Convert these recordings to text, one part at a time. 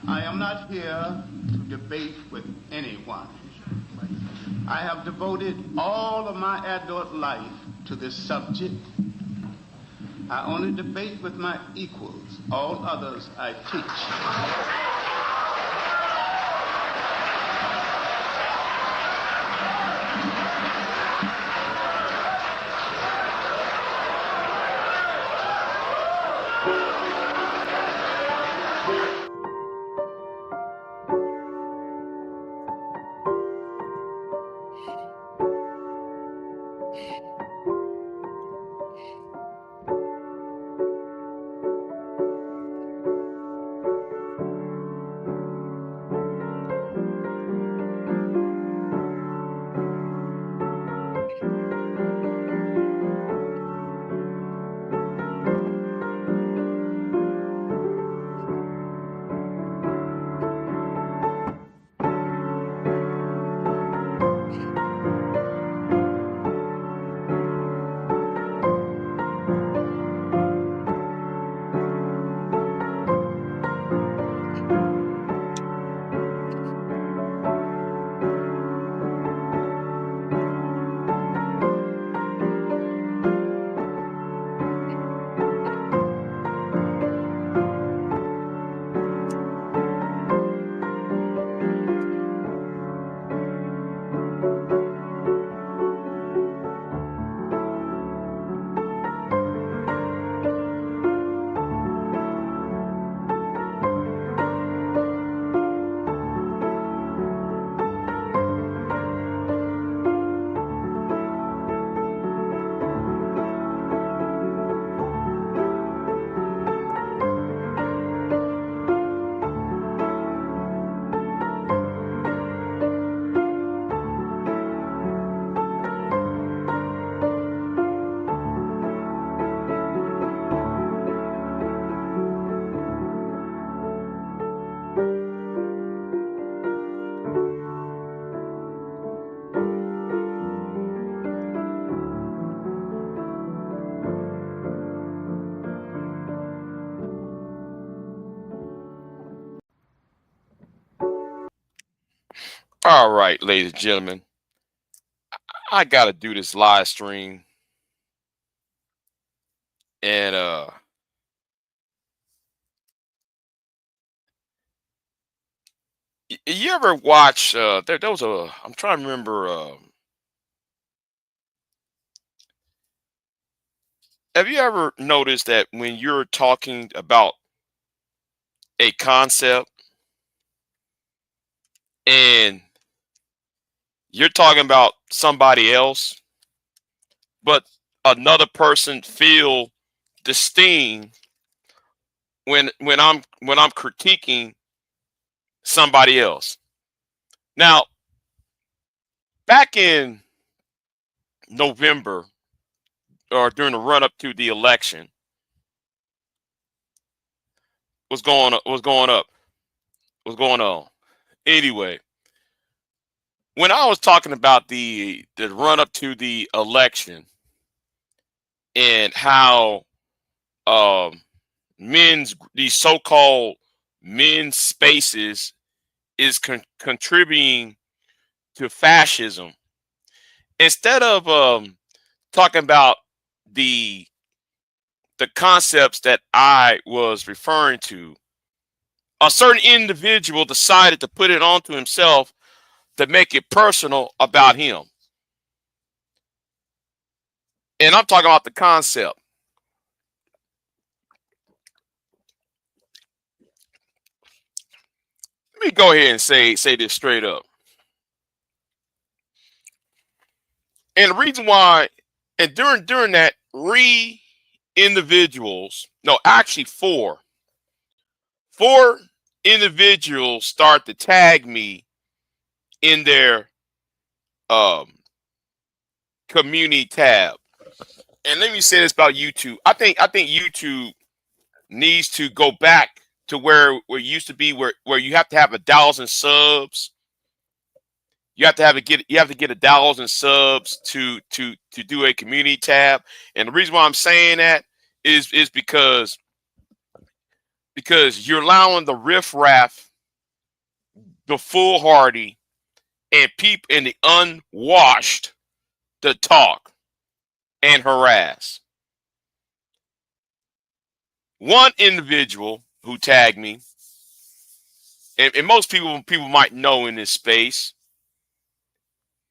I am not here to debate with anyone. I have devoted all of my adult life to this subject. I only debate with my equals. All others I teach. All right, ladies and gentlemen, I gotta do this live stream, and you ever watch? There was a. I'm trying to remember. Have you ever noticed that when you're talking about a concept and you're talking about somebody else, but another person feel the sting when I'm critiquing somebody else? Now, back in November or during the run up to the election, what's going on? Anyway, when I was talking about the run up to the election and how um these so-called men's spaces is contributing to fascism, instead of talking about the the concepts that I was referring to, a certain individual decided to put it onto himself to make it personal about him. And I'm talking about the concept. Let me go ahead and say this straight up. And the reason why, and during that, individuals, no, actually four individuals start to tag me in their um community tab. And let me say this about YouTube. I think YouTube needs to go back to where it used to be, where you have to have 1,000 subs. You have to get 1,000 subs to do a community tab. And the reason why I'm saying that is because you're allowing the riffraff the foolhardy, and people and the unwashed to talk and harass. One individual who tagged me, and most people might know in this space,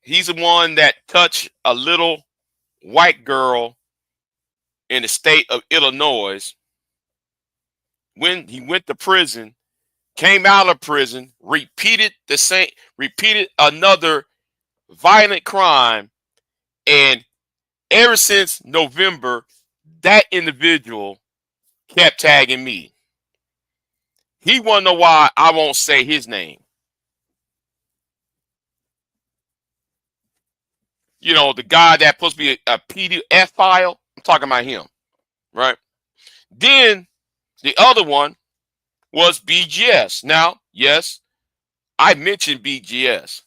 he's the one that touched a little white girl in the state of Illinois when he went to prison, came out of prison, repeated another violent crime, and ever since November, that individual kept tagging me. He want to know why I won't say his name. You know, the guy that's supposed to be a PDF file. I'm talking about him, right? Then the other one was BGS. Now, yes, I mentioned BGS.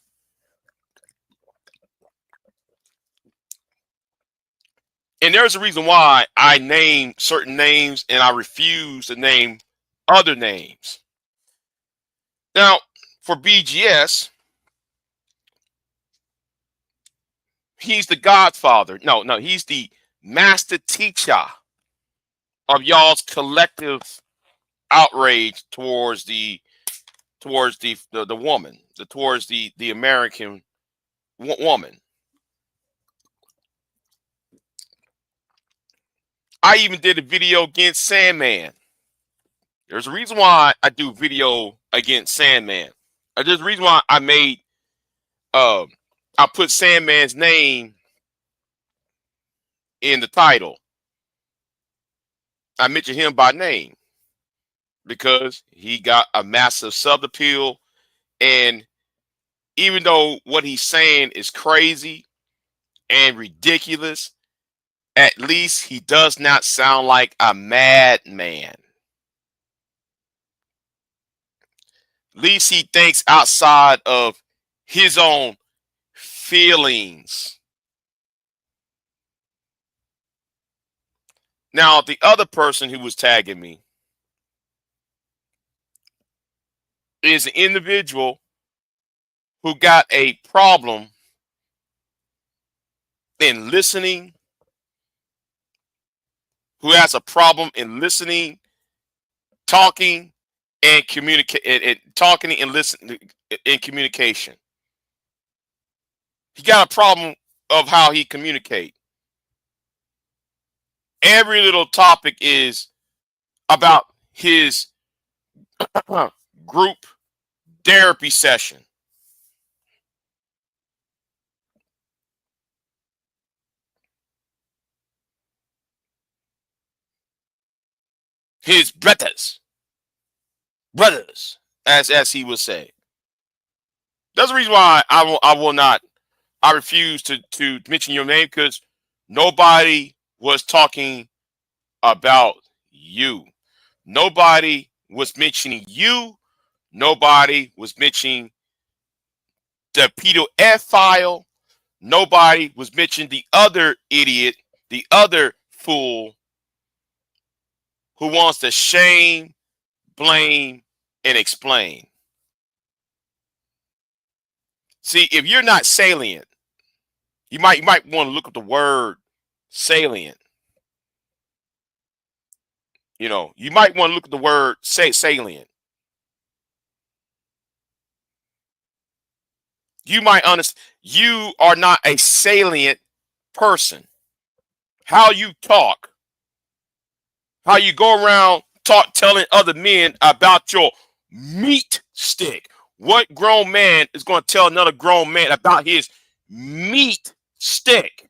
And there's a reason why I name certain names and I refuse to name other names. Now, for BGS, he's the godfather. No, he's the master teacher of y'all's collective outrage towards the woman, towards the American woman. I even did a video against Sandman. There's a reason why I do video against Sandman. There's a reason why I made I put Sandman's name in the title. I mentioned him by name because he got a massive sub appeal, and even though what he's saying is crazy and ridiculous, at least he does not sound like a madman. At least he thinks outside of his own feelings. Now, the other person who was tagging me is an individual who got a problem in listening, who has a problem in listening, talking, and talking and listening in communication. He got a problem of how he communicates. Every little topic is about his group therapy session. His brothers, as he would say. That's the reason why I refuse to mention your name, because nobody was talking about you. Nobody was mentioning you. Nobody was mentioning the PDF file. Nobody was mentioning the other idiot, the other fool who wants to shame, blame, and explain. See, if you're not salient, you might want to look up the word salient. You know, you might want to look at the word salient. You might understand you are not a salient person. How you talk, how you go around telling other men about your meat stick. What grown man is going to tell another grown man about his meat stick?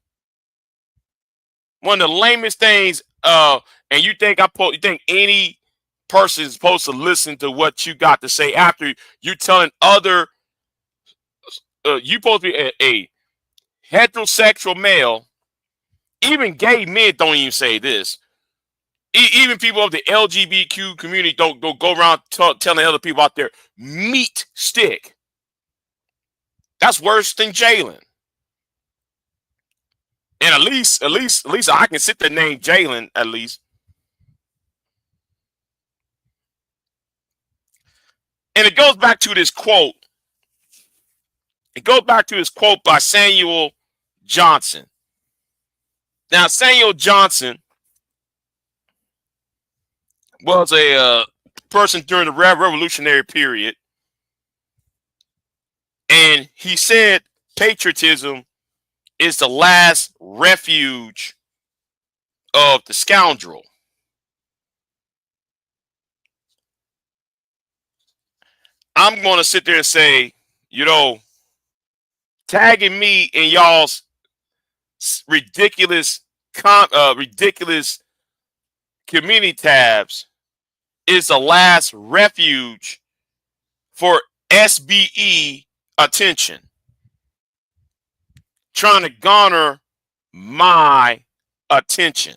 One of the lamest things. And you think any person is supposed to listen to what you got to say after you telling other? You supposed to be a heterosexual male. Even gay men don't even say this. Even people of the LGBTQ community don't go around telling other people out there meat stick. That's worse than Jalen. And at least I can sit there name Jalen at least. And it goes back to this quote It goes back to his quote by Samuel Johnson. Now, Samuel Johnson was a person during the revolutionary period, and he said patriotism is the last refuge of the scoundrel. I'm going to sit there and say, tagging me in y'all's ridiculous community tabs is the last refuge for SBE attention, trying to garner my attention.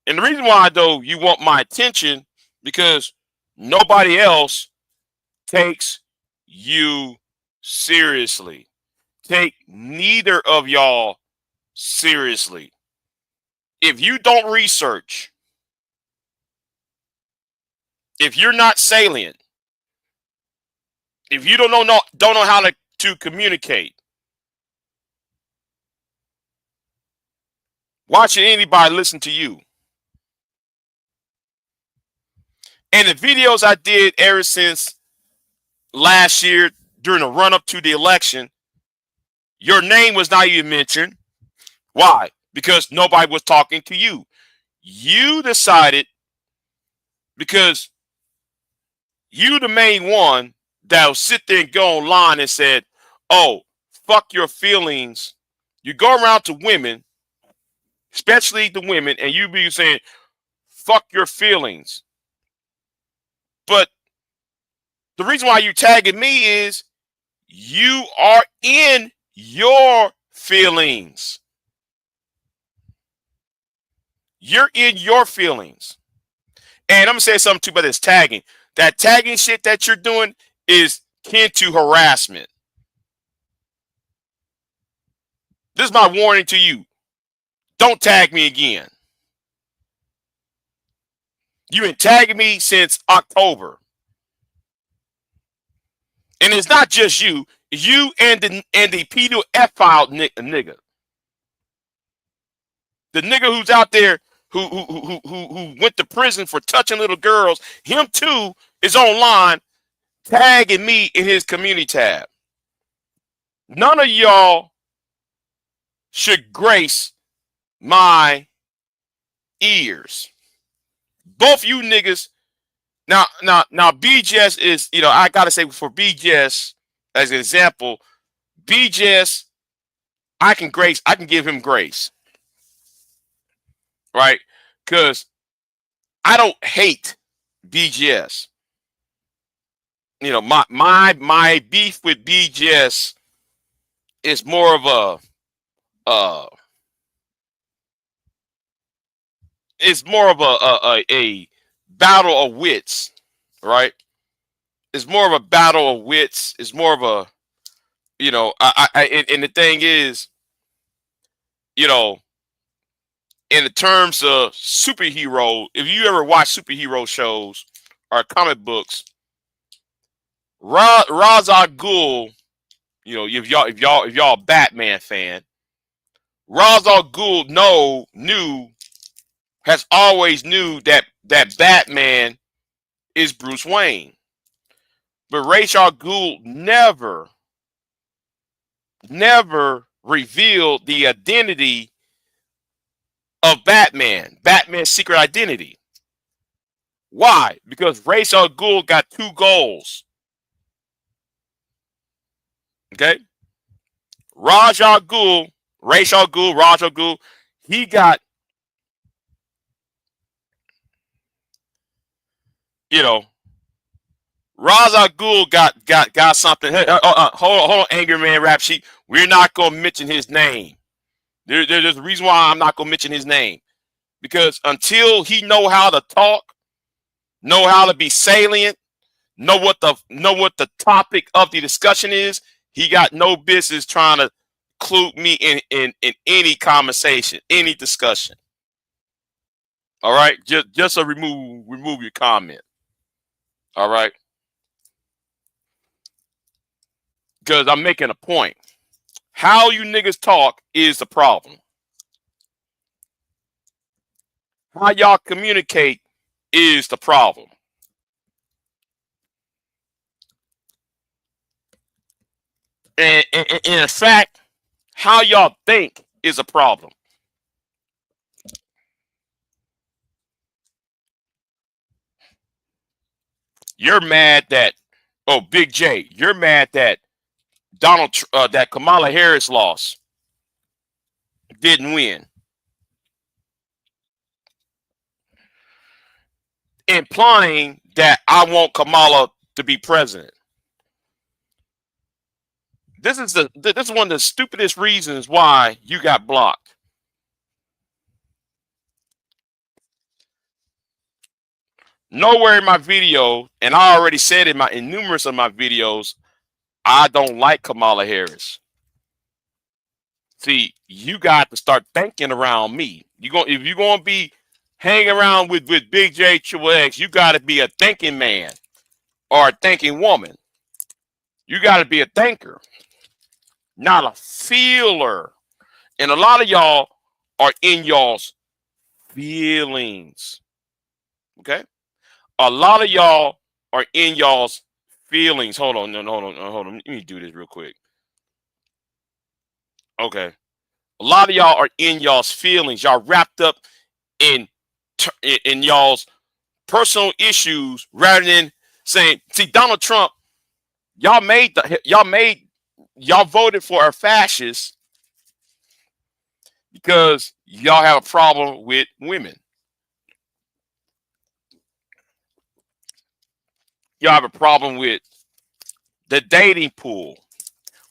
And the reason why, though, you want my attention, because nobody else takes you seriously. Take neither of y'all seriously. If you don't research, if you're not salient, if you don't know how to communicate, why should anybody listen to you? And the videos I did ever since last year during the run-up to the election, your name was not even mentioned. Why? Because nobody was talking to you. You decided, because you the main one that will sit there and go online and said, oh, fuck your feelings. You go around to women, especially the women, and you be saying, fuck your feelings. But the reason why you tagging me is you are in your feelings. You're in your feelings. And I'm going to say something too about this tagging. That tagging shit that you're doing is kin to harassment. This is my warning to you. Don't tag me again. You've been tagging me since October. And it's not just you. You and the pedophile nigga. The nigga who's out there who went to prison for touching little girls, him too is online tagging me in his community tab. None of y'all should grace my ears. Both you niggas. Now, BGS is, I gotta say, for BGS as an example, BGS, I can give him grace, right? Because I don't hate BGS. My beef with BGS is more of a battle of wits, right? It's more of a battle of wits. It's more of a, and the thing is, in the terms of superhero, if you ever watch superhero shows or comic books, Ra's al Ghul, if y'all a Batman fan, Ra's al Ghul has always knew that Batman is Bruce Wayne. But Ra's al Ghul never revealed the identity of Batman's secret identity. Why? Because Ra's al Ghul got two goals. Okay? Ra's al Ghul, he got, Ra's al Ghul got something. Hey, hold on, Angry Man Rap Sheet. We're not gonna mention his name. There's a reason why I'm not gonna mention his name, because until he know how to talk, know how to be salient, know what the topic of the discussion is, he got no business trying to include me in any conversation, any discussion. All right, just remove your comment. All right. because I'm making a point. How you niggas talk is the problem. How y'all communicate is the problem. And in fact, how y'all think is a problem. You're mad that, oh, Big J, you're mad that that Kamala Harris lost, didn't win, implying that I want Kamala to be president. This is one of the stupidest reasons why you got blocked. Nowhere in my video, and I already said in numerous of my videos, I don't like Kamala Harris. See, you got to start thinking around me. If you're gonna be hanging around with BIGJXXX, you got to be a thinking man or a thinking woman. You got to be a thinker, not a feeler. And a lot of y'all are in y'all's feelings. Okay, a lot of y'all are in y'all's feelings. Hold on, no, hold on. Let me do this real quick. Okay, a lot of y'all are in y'all's feelings. Y'all wrapped up in y'all's personal issues rather than saying, see, Donald Trump, y'all voted for a fascist because y'all have a problem with women. Y'all have a problem with the dating pool.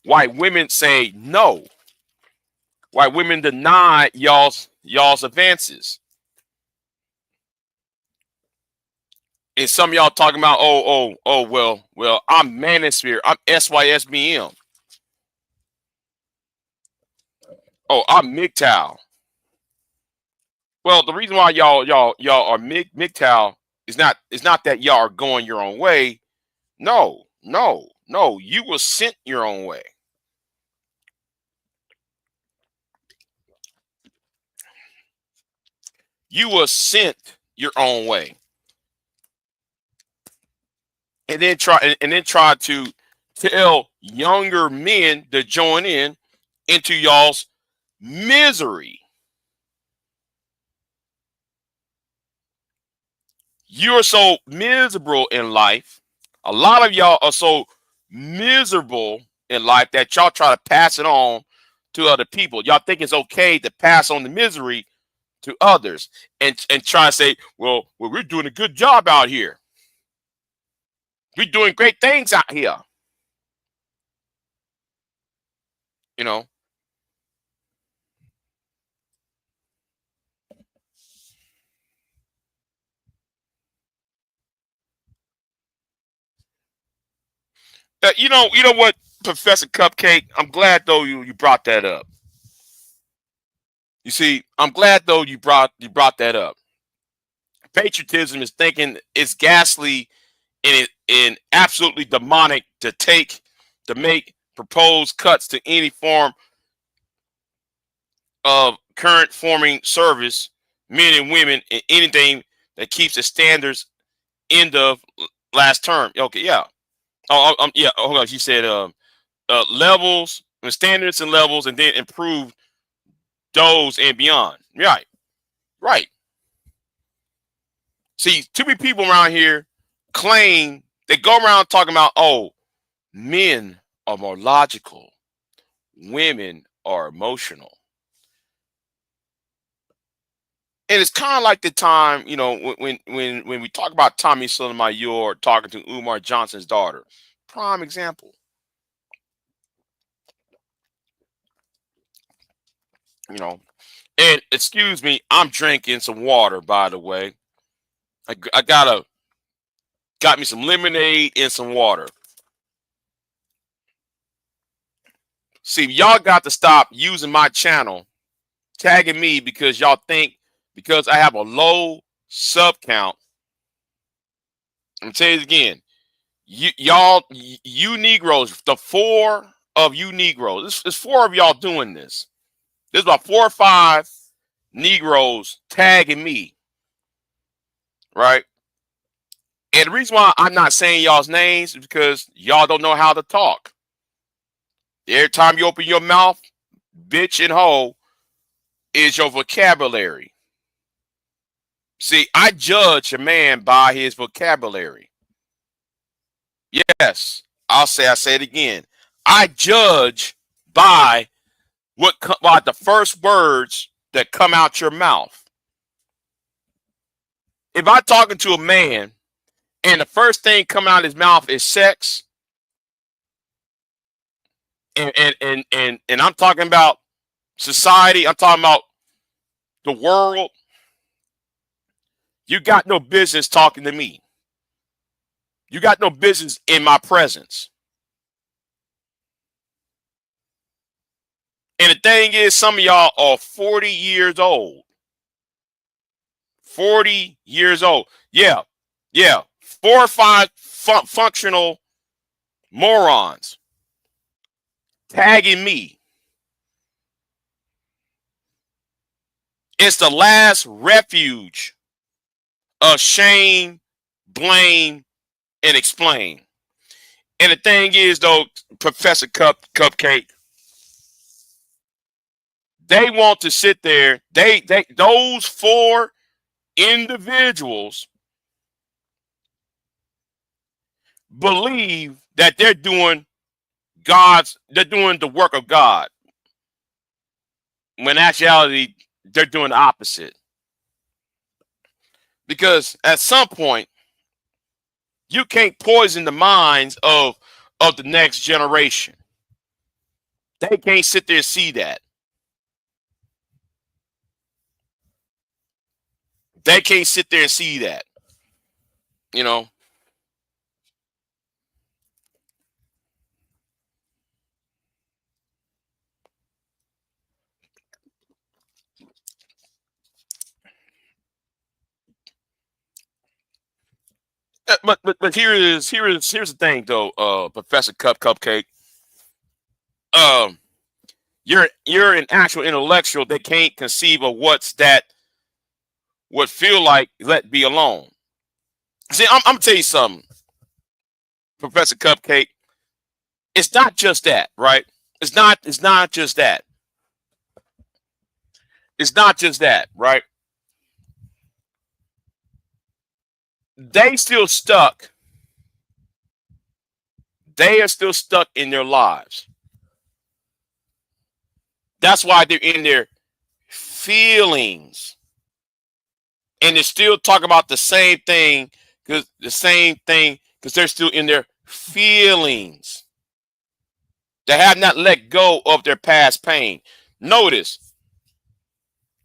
White women say no. White women deny y'all's advances. And some of y'all talking about, well, I'm manosphere. I'm SYSBM. Oh, I'm MGTOW. Well, the reason why y'all are MGTOW is not that y'all are going your own way. No. You were sent your own way. You were sent your own way. And then try to tell younger men to join into y'all's misery. You're so miserable in life. A lot of y'all are so miserable in life that y'all try to pass it on to other people. Y'all think it's okay to pass on the misery to others and try to say, well, we're doing a good job out here. We're doing great things out here. You know, you know what, Professor Cupcake? I'm glad though you brought that up. You see, I'm glad though you brought that up. Patriotism is thinking it's ghastly and absolutely demonic to make proposed cuts to any form of current forming service, men and women, and anything that keeps the standards end of last term. Okay, yeah. Yeah. Hold on. She said levels, standards and levels, and then improve those and beyond. Right. See, too many people around here claim they go around talking about, oh, men are more logical, women are emotional. And it's kind of like the time, when we talk about Tommy Sotomayor talking to Umar Johnson's daughter. Prime example. And excuse me, I'm drinking some water, by the way. I got me some lemonade and some water. See, y'all got to stop using my channel, tagging me because y'all think because I have a low sub count. I'm gonna tell you again, you Negroes, the four of you Negroes, it's four of y'all doing this. There's about 4 or 5 Negroes tagging me, right? And the reason why I'm not saying y'all's names is because y'all don't know how to talk. Every time you open your mouth, bitch and hoe is your vocabulary. See, I judge a man by his vocabulary. Yes, I say it again. I judge by by the first words that come out your mouth. If I'm talking to a man and the first thing coming out of his mouth is sex, and I'm talking about society, I'm talking about the world, you got no business talking to me. You got no business in my presence. And the thing is, some of y'all are 40 years old. 40 years old. Yeah. 4 or 5 functional morons tagging me. It's the last refuge of shame, blame, and explain. And the thing is, though, Professor Cupcake, they want to sit there. Those 4 individuals believe that they're doing the work of God. When in actuality, they're doing the opposite. Because at some point, you can't poison the minds of the next generation. They can't sit there and see that. They can't sit there and see that. You know. But here's the thing though, Professor Cupcake. You're an actual intellectual that can't conceive of what feel like let be alone. See, I'm gonna tell you something, Professor Cupcake. It's not just that, right? It's not just that. It's not just that, right? They still stuck. They are still stuck in their lives. That's why they're in their feelings. And they're still talking about the same thing because they're still in their feelings. They have not let go of their past pain. Notice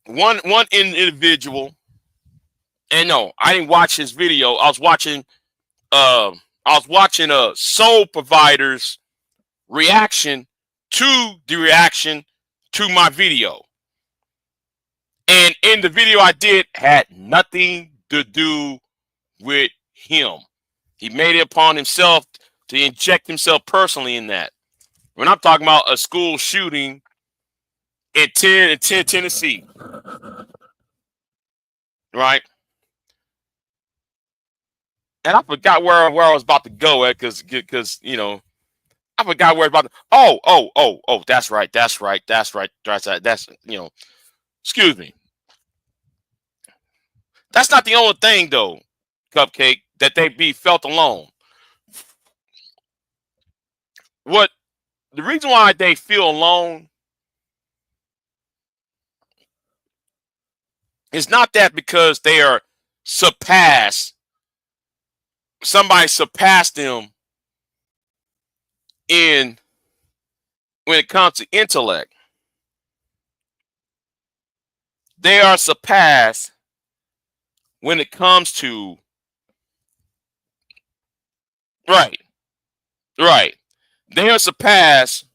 one individual, and no, I didn't watch his video. I was watching a Soul Provider's reaction to the reaction to my video. And in the video I did had nothing to do with him. He made it upon himself to inject himself personally in that. When I'm talking about a school shooting in Tennessee, right? And I forgot where I was about to go at because I forgot where it's about to. Oh, that's right. Excuse me. That's not the only thing though, Cupcake, that they be felt alone. What the reason why they feel alone is not that because they are surpassed. Somebody surpassed them in when it comes to intellect. They are surpassed when it comes to right. They are surpassed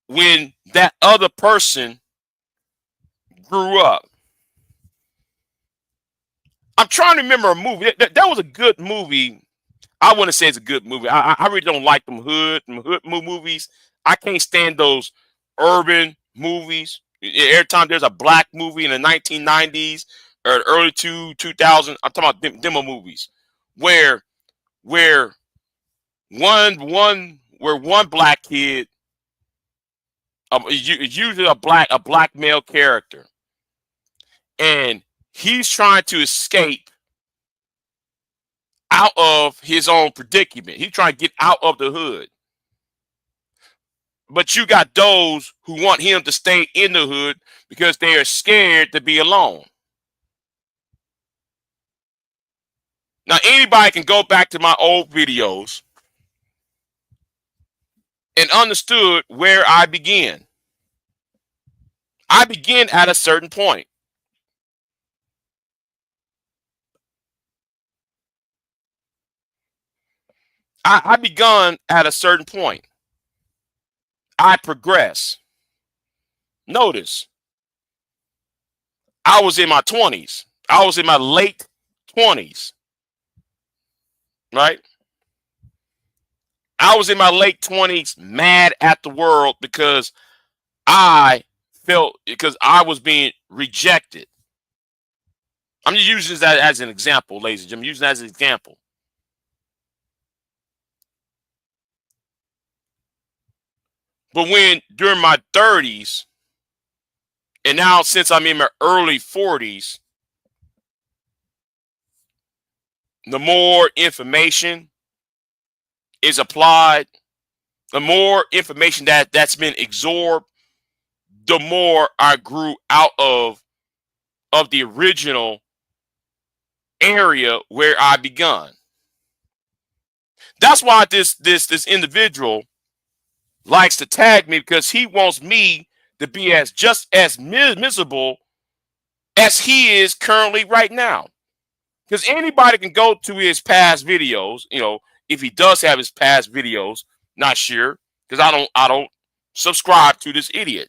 when that other person grew up. I'm trying to remember a movie. That was a good movie I wouldn't say it's a good movie. I really don't like them hood movies. I can't stand those urban movies. Every time there's a black movie in the 1990s or early 2000s, I'm talking about demo movies where where one black kid, it's usually a black male character, and he's trying to escape out of his own predicament. He's trying to get out of the hood. But you got those who want him to stay in the hood because they are scared to be alone. Now, anybody can go back to my old videos and understood where I began. I begin at a certain point. I begun at a certain point. I progress. Notice, I was in my 20s. I was in my late 20s, right? I was in my late 20s mad at the world because I because I was being rejected. I'm just using that as an example, ladies and gentlemen. Using that as an example. But when during my 30s, and now since I'm in my early 40s, the more information is applied, the more information that's been absorbed, the more I grew out of the original area where I begun. That's why this individual likes to tag me, because he wants me to be just as miserable as he is currently right now. Because anybody can go to his past videos, if he does have his past videos, not sure, because I don't subscribe to this idiot,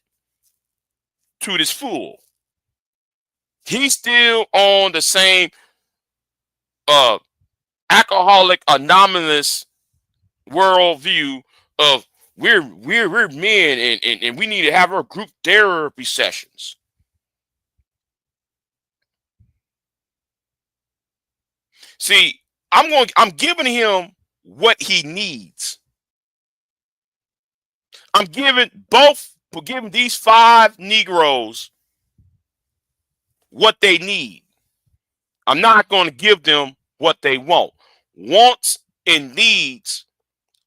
to this fool. He's still on the same alcoholic anonymous worldview of we're men and we need to have our group therapy sessions. See, I'm giving him what he needs. I'm giving these 5 Negroes what they need. I'm not going to give them what they want. Wants and needs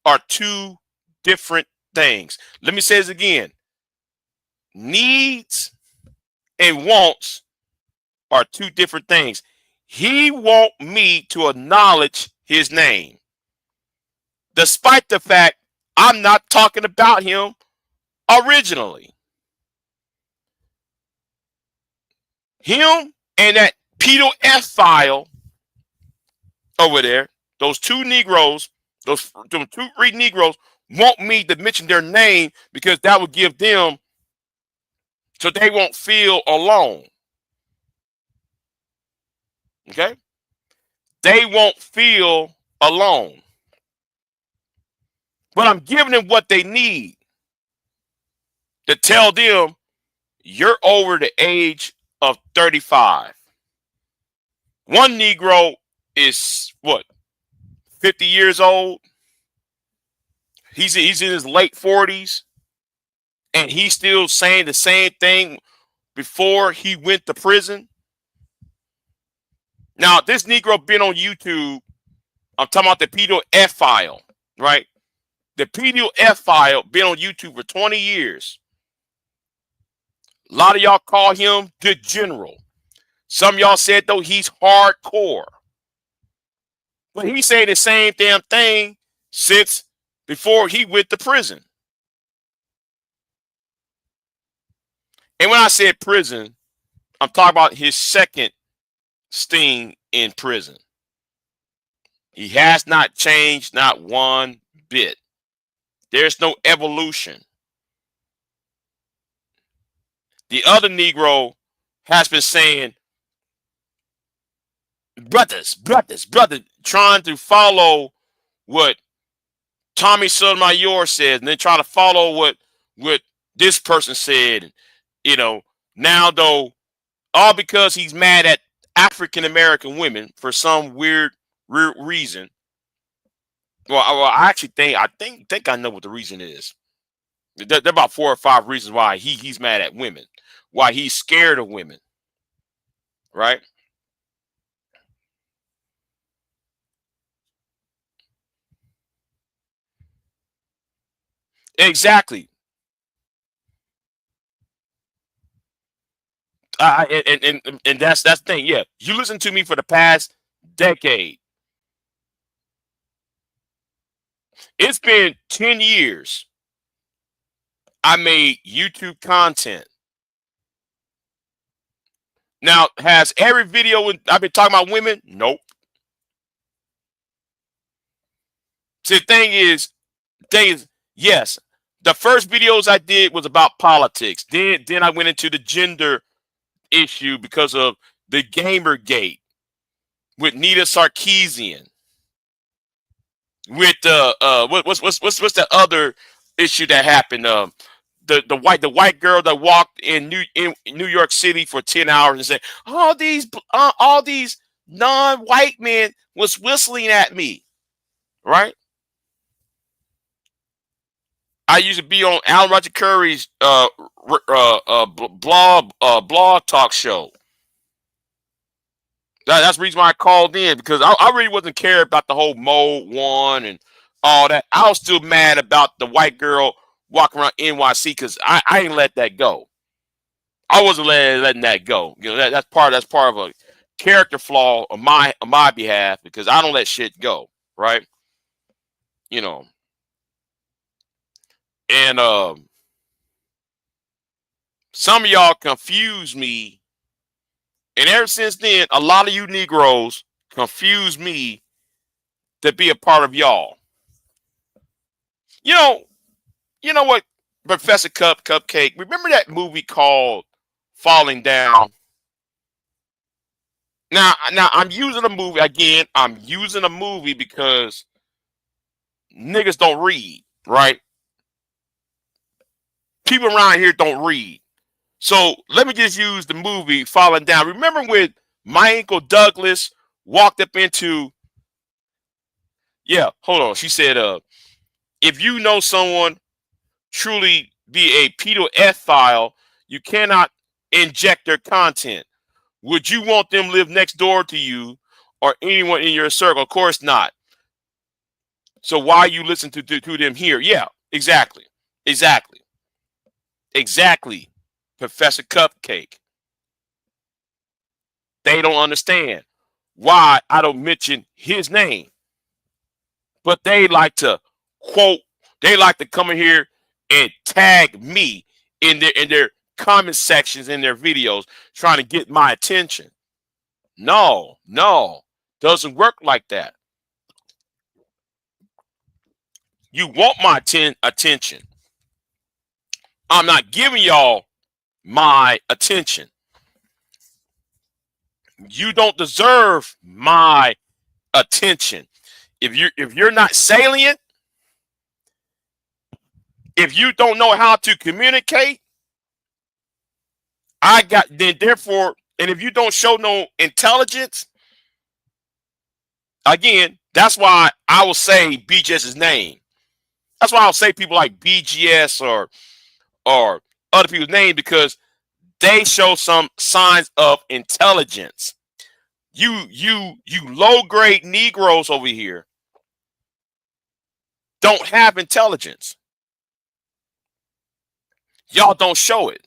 are 2 different things. Let me say this again. Needs and wants are 2 different things. He want me to acknowledge his name, despite the fact I'm not talking about him originally. Him and that PDF file over there, those 2 Negroes, those 2 Negroes want me to mention their name because that would give them, so they won't feel alone. Okay? They won't feel alone. But I'm giving them what they need to tell them you're over the age of 35. One Negro is what, 50 years old? He's in his late 40s, and he's still saying the same thing before he went to prison. Now, this Negro been on YouTube. I'm talking about the PDF file, right? The PDF file been on YouTube for 20 years. A lot of y'all call him the general. Some of y'all said, though, he's hardcore. But he saying the same damn thing since before he went to prison. And when I said prison, I'm talking about his second sting in prison. He has not changed, not one bit. There's no evolution. The other Negro has been saying, brothers, trying to follow what Tommy Sotomayor says, and then try to follow what this person said. You know, now though, all because he's mad at African American women for some weird reason. Well, I actually think I know what the reason is. There are about 4 or 5 reasons why he's mad at women, why he's scared of women, right? Exactly. And that's the thing. Yeah, you listen to me for the past decade. It's been 10 years. I made YouTube content. Now, has every video I've been talking about women? Nope. See, the thing is, yes, the first videos I did was about politics. Then I went into the gender issue because of the Gamergate with Nita Sarkeesian. With what's that other issue that happened? The white girl that walked in New York City for 10 hours and said all these non-white men was whistling at me, right? I used to be on Alan Roger Curry's blog talk show. That's the reason why I called in, because I really wasn't care about the whole mode one and all that. I was still mad about the white girl walking around NYC because I ain't let that go. I wasn't letting that go. You know, that's part of a character flaw on my behalf, because I don't let shit go, right? You know, and some of y'all confuse me, and ever since then, a lot of you Negroes confuse me to be a part of y'all. You know, you know what, Professor Cupcake? Remember that movie called Falling Down? Now I'm using a movie again. I'm using a movie because niggas don't read, right? People around here don't read. So let me just use the movie Falling Down. Remember when my Uncle Douglas walked up into, yeah, hold on. She said, if you know someone truly be a pedophile, you cannot inject their content. Would you want them live next door to you or anyone in your circle? Of course not. So why you listen to them here? Yeah, exactly. Exactly. Exactly. Professor Cupcake. They don't understand why I don't mention his name. But they like to quote, they like to come in here and tag me in their comment sections in their videos, trying to get my attention. No, doesn't work like that. You want my attention. I'm not giving y'all my attention. You don't deserve my attention. If you're not salient, if you don't know how to communicate, therefore, and if you don't show no intelligence, again, that's why I will say BJ's name. That's why I'll say people like BGS or other people's name, because they show some signs of intelligence. You low grade Negroes over here don't have intelligence. Y'all don't show it.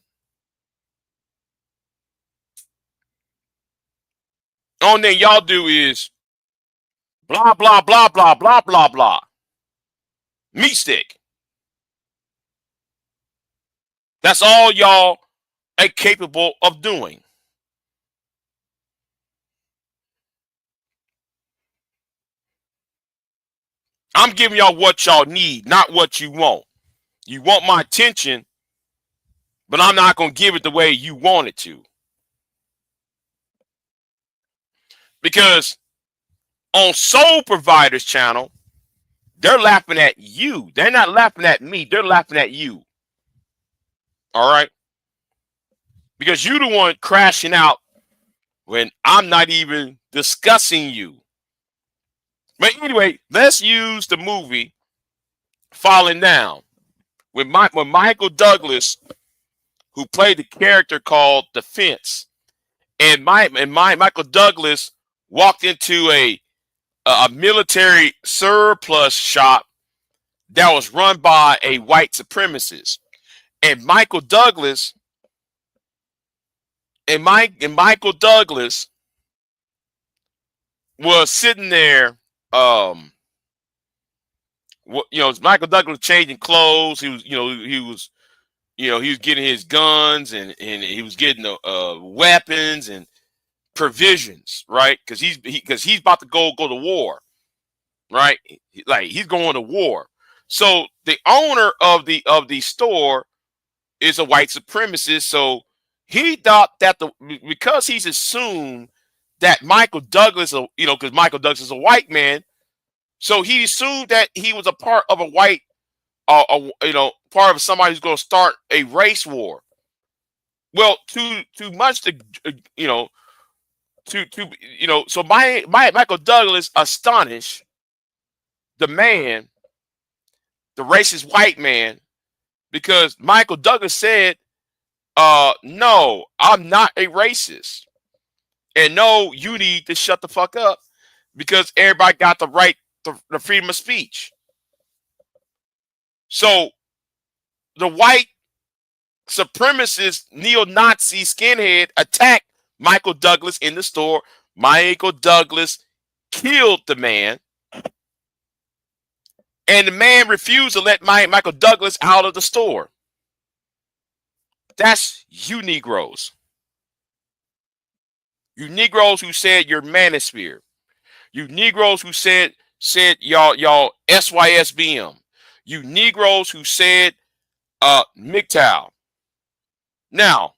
Only thing y'all do is blah blah blah blah blah blah blah. Meat stick. That's all y'all are capable of doing. I'm giving y'all what y'all need, not what you want. You want my attention, but I'm not going to give it the way you want it to. Because on Soul Provider's channel, They're laughing at you. They're not laughing at me. They're laughing at you. All right? Because you're the one crashing out when I'm not even discussing you. But anyway, let's use the movie Falling Down with Michael Douglas, who played the character called The Fence. And Michael Douglas walked into a military surplus shop that was run by a white supremacist. And Michael Douglas was sitting there. Michael Douglas changing clothes. He was getting his guns and he was getting weapons and provisions, right? Because he's about to go to war, right? Like he's going to war. So the owner of the store is a white supremacist. So he thought that because he's assumed that Michael Douglas, because Michael Douglas is a white man, so he assumed that he was a part of a white, part of somebody who's going to start a race war. Well, too much to, so Michael Douglas astonished the man, the racist white man, because Michael Douglas said, no, I'm not a racist. And no, you need to shut the fuck up because everybody got the right, the freedom of speech. So the white supremacist neo-Nazi skinhead attacked Michael Douglas in the store. Michael Douglas killed the man. And the man refused to let Michael Douglas out of the store. That's you Negroes. You Negroes who said you're manosphere. You Negroes who said y'all SYSBM. You Negroes who said MGTOW. Now,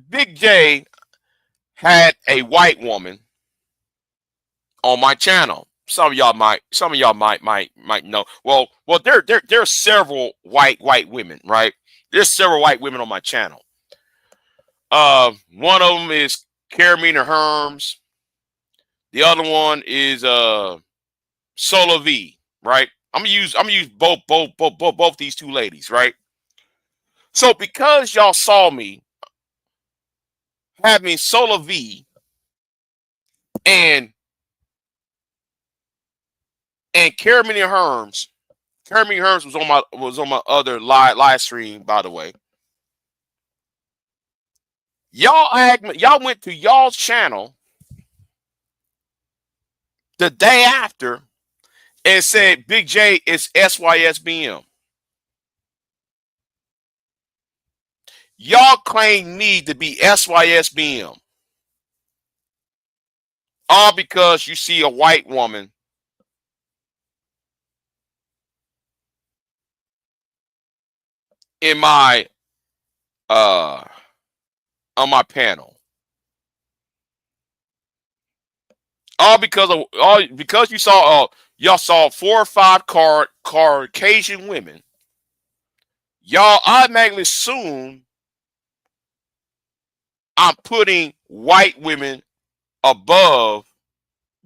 Big J had a white woman on my channel. Some of y'all might know. Well, there are several white women, right? There's several white women on my channel. One of them is Carmina Herms. The other one is Sola V, right? I'm gonna use both these two ladies, right? So because y'all saw me having Sola V and Carmina Herms. Carmina Herms was on my other live stream, by the way. Y'all went to y'all's channel the day after and said Big J is SYSBM. Y'all claim me to be SYSBM. All because you see a white woman in my on my panel. All because you saw y'all saw 4 or 5 Caucasian women. Y'all automatically assume I'm putting white women above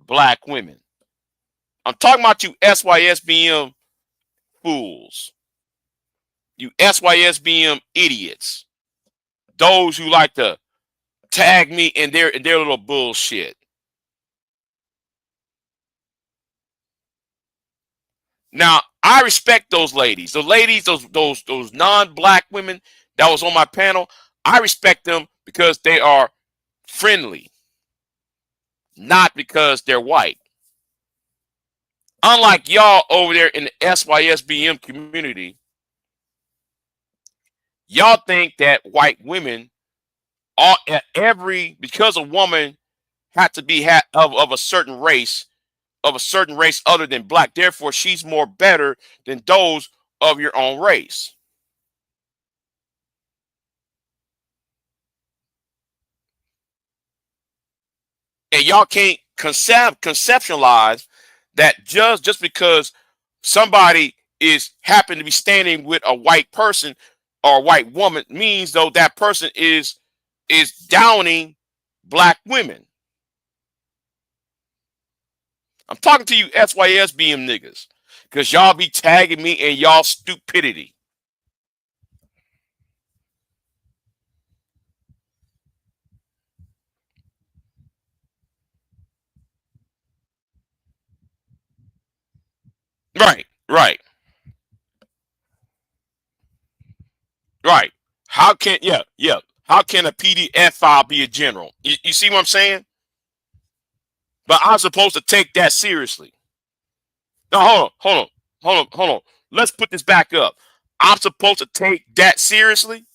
black women. I'm talking about you SYSBM fools. You SYSBM idiots. Those who like to tag me in their little bullshit. Now, I respect those ladies. The ladies, those non-black women that was on my panel, I respect them because they are friendly, not because they're white. Unlike y'all over there in the SYSBM community, y'all think that white women are because a woman had to be of a certain race, other than black, therefore she's more better than those of your own race. And y'all can't conceptualize that just because somebody is happen to be standing with a white person or a white woman means though that person is downing black women. I'm talking to you SYSBM niggas because y'all be tagging me in y'all stupidity. Right, right, right. How can yeah. How can a PDF file be a general? You see what I'm saying? But I'm supposed to take that seriously. No, hold on. Let's put this back up. I'm supposed to take that seriously.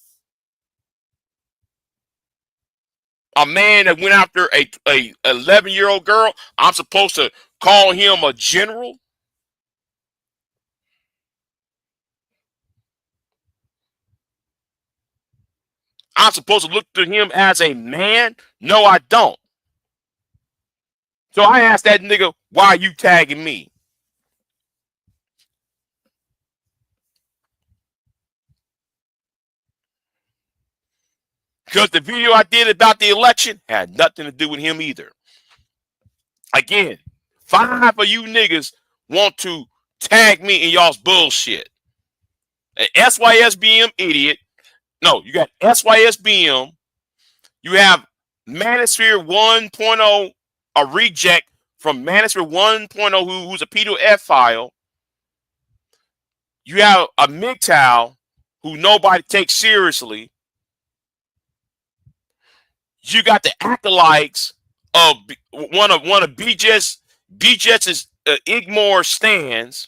A man that went after a 11-year-old girl, I'm supposed to call him a general? I'm supposed to look to him as a man? No, I don't. So I asked that nigga, why are you tagging me? Because the video I did about the election had nothing to do with him either. Again, 5 of you niggas want to tag me in y'all's bullshit. An SYSBM idiot. No, you got SYSBM. You have Manosphere 1.0, a reject from Manosphere 1.0 who's a PDF file. You have a MGTOW who nobody takes seriously. You got the acolytes of one of BJXXX's Igmore stands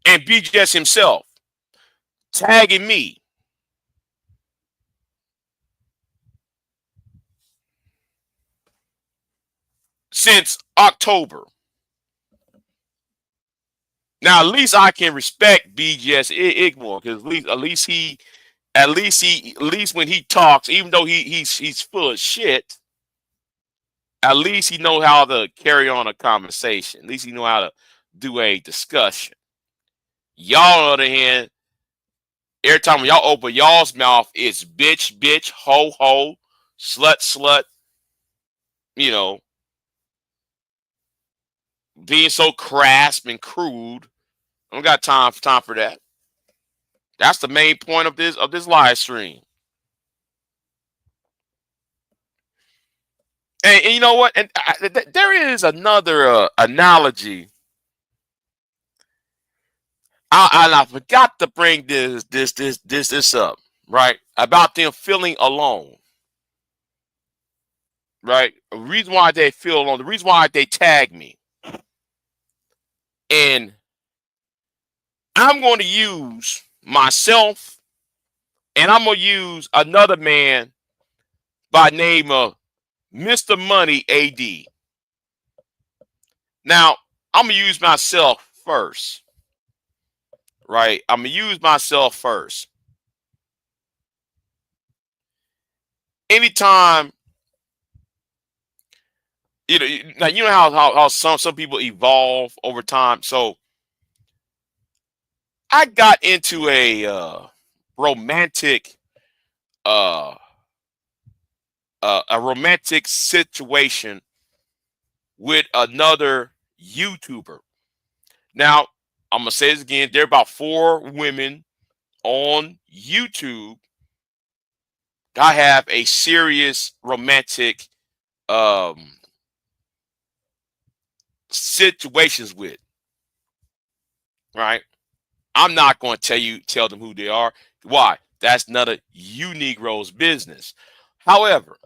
and BJX himself tagging me. Since October. Now at least I can respect BJX Igmore because at least when he talks, even though he's full of shit, at least he knows how to carry on a conversation. At least he know how to do a discussion. Y'all, on the other hand, every time y'all open y'all's mouth, it's bitch, bitch, ho, ho, slut, slut. You know, being so crass and crude. I don't got time for that. That's the main point of this live stream. And you know what? And there is another analogy. I forgot to bring this up, right? About them feeling alone, right? The reason why they feel alone, the reason why they tag me, and I'm going to use myself, and I'm going to use another man by name of Mr. Money AD. Now, I'm going to use myself first, right? I'm going to use myself first. Anytime, now you know how some people evolve over time. So I got into a romantic a romantic situation with another YouTuber. Now, I'm gonna say this again. There are about 4 women on YouTube I have a serious romantic situations with. Right? I'm not going to tell them who they are. Why? That's none of you Negroes' business. However,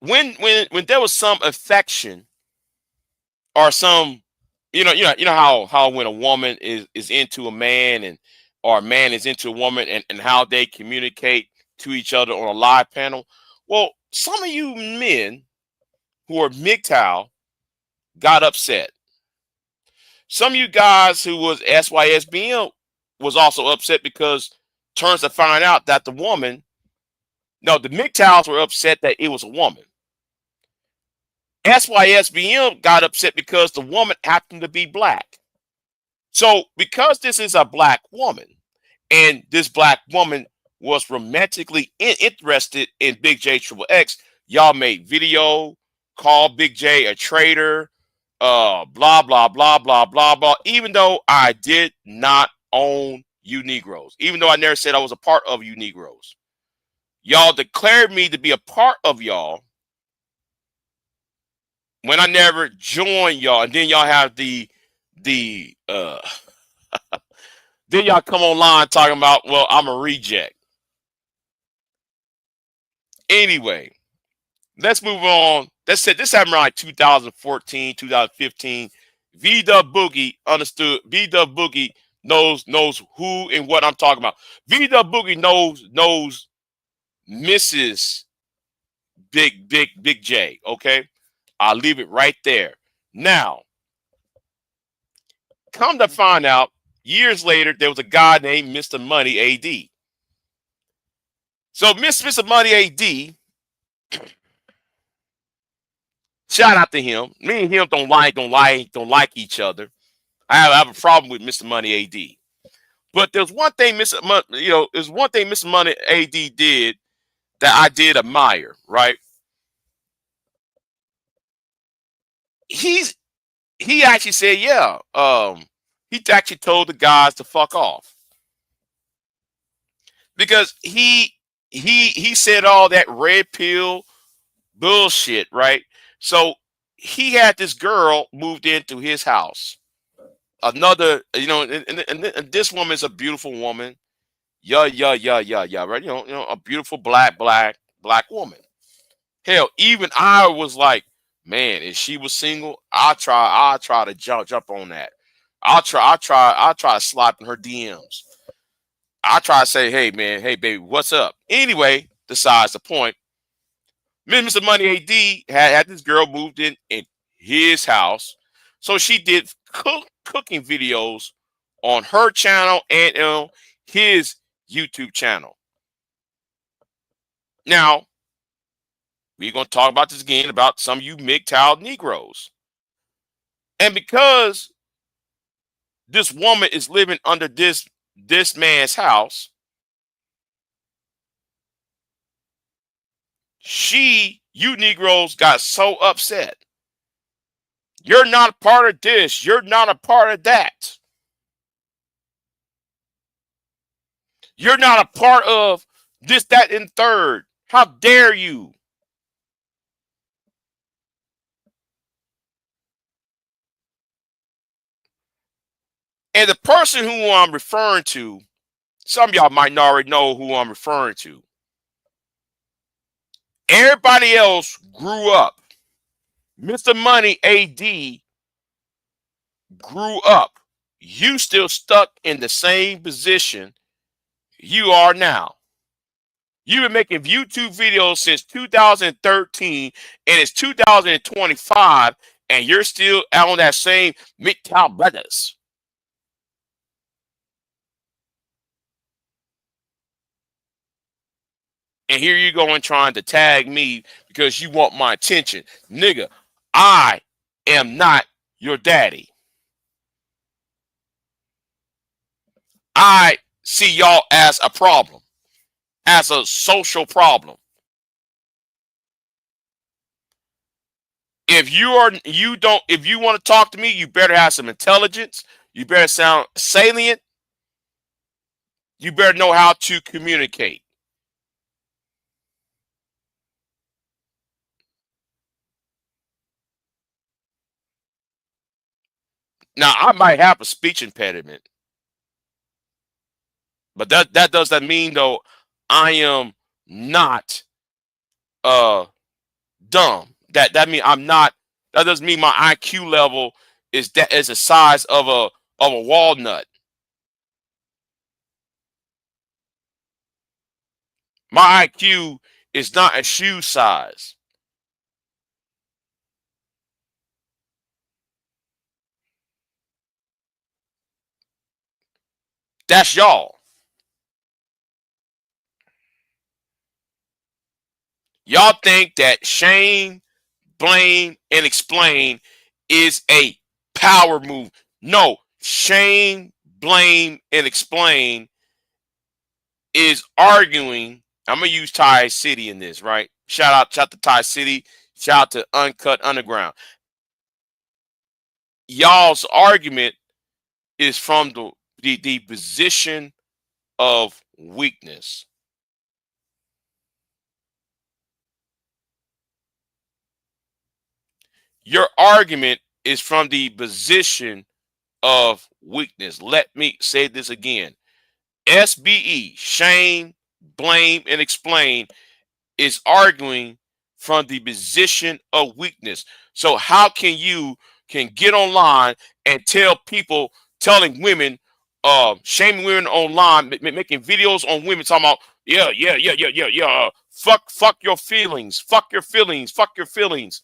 when there was some affection or some, you know how when a woman is into a man and or a man is into a woman and how they communicate to each other on a live panel. Well, some of you men who are MGTOW got upset. Some of you guys who was SYSBM was also upset because turns to find out that the woman No, the MGTOWs were upset that it was a woman. SYSBM got upset because the woman happened to be black. So because this is a black woman, and this black woman was romantically interested in Big J Triple X, y'all made video, call Big J a traitor, blah blah blah blah blah blah. Even though I did not own you Negroes, even though I never said I was a part of you Negroes, y'all declared me to be a part of y'all when I never joined y'all, and then y'all have the then y'all come online talking about, well, I'm a reject. Anyway, let's move on. That's it. This happened around like 2014, 2015. V Dub Boogie understood. V Dub Boogie knows who and what I'm talking about. V Dub Boogie knows Mrs. Big J. Okay, I'll leave it right there. Now, come to find out, years later, there was a guy named Mr. Money AD. So Mr. Money AD, shout out to him. Me and him don't like each other. I have a problem with Mr. Money AD. But there's one thing there's one thing Mr. Money AD did that I did admire, right? He actually said, yeah, he actually told the guys to fuck off. Because he said all that red pill bullshit, right? So he had this girl moved into his house. Another, and this woman is a beautiful woman. Yeah, right? A beautiful black woman. Hell, even I was like, man, if she was single, I'll try to jump on that. I'll try to slide in her DMs. I try to say, hey man, hey baby, what's up? Anyway, besides the point, Mr. Money AD had this girl moved in his house, so she did cooking videos on her channel and on his YouTube channel. Now, we're going to talk about this again about some of you MGTOW Negroes. And because this woman is living under this man's house, you Negroes got so upset. You're not a part of this. You're not a part of that. You're not a part of this, that, and third. How dare you? And the person who I'm referring to, some of y'all might already know who I'm referring to. Everybody else grew up. Mr. Money AD grew up. You still stuck in the same position you are now. You've been making YouTube videos since 2013 and it's 2025 and you're still out on that same MGTOW brothers. And here you go and trying to tag me because you want my attention. Nigga, I am not your daddy. I see y'all as a problem, as a social problem. If you want to talk to me, you better have some intelligence. You better sound salient. You better know how to communicate. Now, I might have a speech impediment, but that doesn't mean though I am not dumb. That mean I'm not. That doesn't mean my IQ level is the size of a walnut. My IQ is not a shoe size. That's y'all. Y'all think that shame, blame, and explain is a power move. No, shame, blame, and explain is arguing. I'm gonna use Ty City in this, right? Shout out to Ty City, shout out to Uncut Underground. Y'all's argument is from the position of weakness. Your argument is from the position of weakness. Let me say this again. SBE, shame, blame, and explain, is arguing from the position of weakness. So how can get online and tell people, telling women, shaming women online, making videos on women, talking about, fuck your feelings, fuck your feelings, fuck your feelings.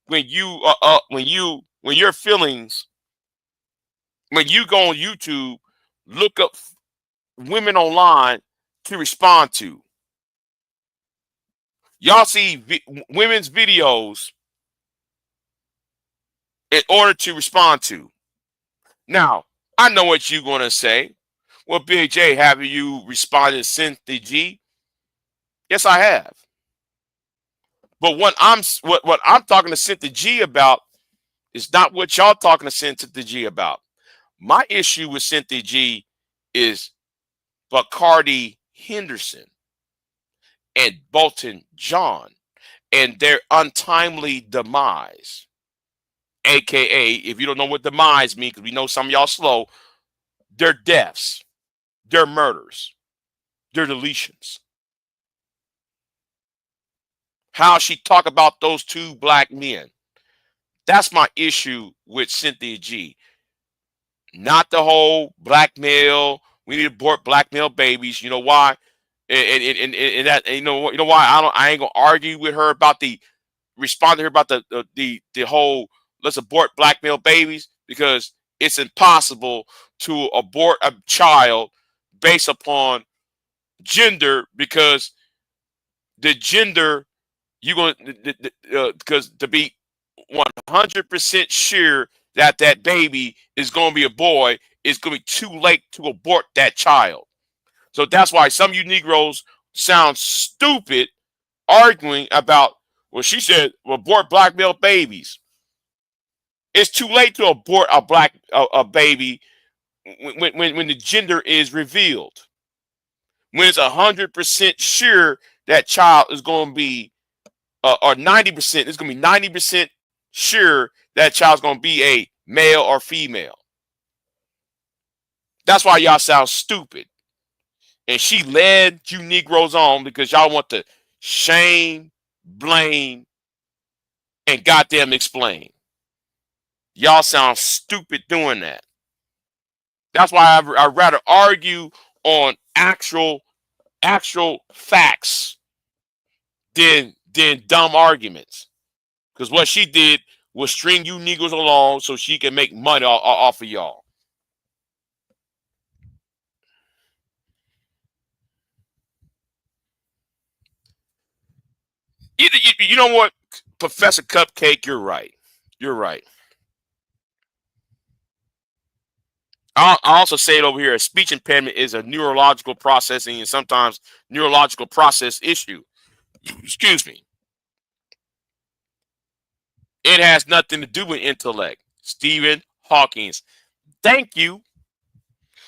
When your feelings, when you go on YouTube, look up women online to respond to. Y'all see women's videos in order to respond to. Now, I know what you're going to say. Well, Big J, have you responded to Cynthia G? Yes, I have. But what I'm talking to Cynthia G about is not what y'all talking to Cynthia G about. My issue with Cynthia G is Bacardi Henderson and Bolton John and their untimely demise. AKA, if you don't know what demise means, because we know some of y'all slow, they're deaths, they're murders, they're deletions. How she talk about those two black men. That's my issue with Cynthia G. Not the whole blackmail. We need to abort blackmail babies. You know why? And that, and you know why I ain't gonna argue with her about respond to her about the whole let's abort blackmail babies, because it's impossible to abort a child based upon gender, because the gender you're going because to be 100% sure that that baby is going to be a boy, it's going to be too late to abort that child. So that's why some of you Negroes sound stupid arguing about, well, she said, well, abort black male babies. It's too late to abort a baby when the gender is revealed. When it's 100% sure that child is going to be, or 90%, it's going to be 90% sure that child's going to be a male or female. That's why y'all sound stupid. And she led you Negroes on because y'all want to shame, blame, and goddamn explain. Y'all sound stupid doing that. That's why I'd rather argue on actual facts than dumb arguments. Because what she did was string you Negroes along so she can make money off of y'all. You know what, Professor Cupcake, you're right. You're right. I also say it over here. A speech impairment is a neurological processing and sometimes neurological process issue. Excuse me. It has nothing to do with intellect. Stephen Hawkins. Thank you.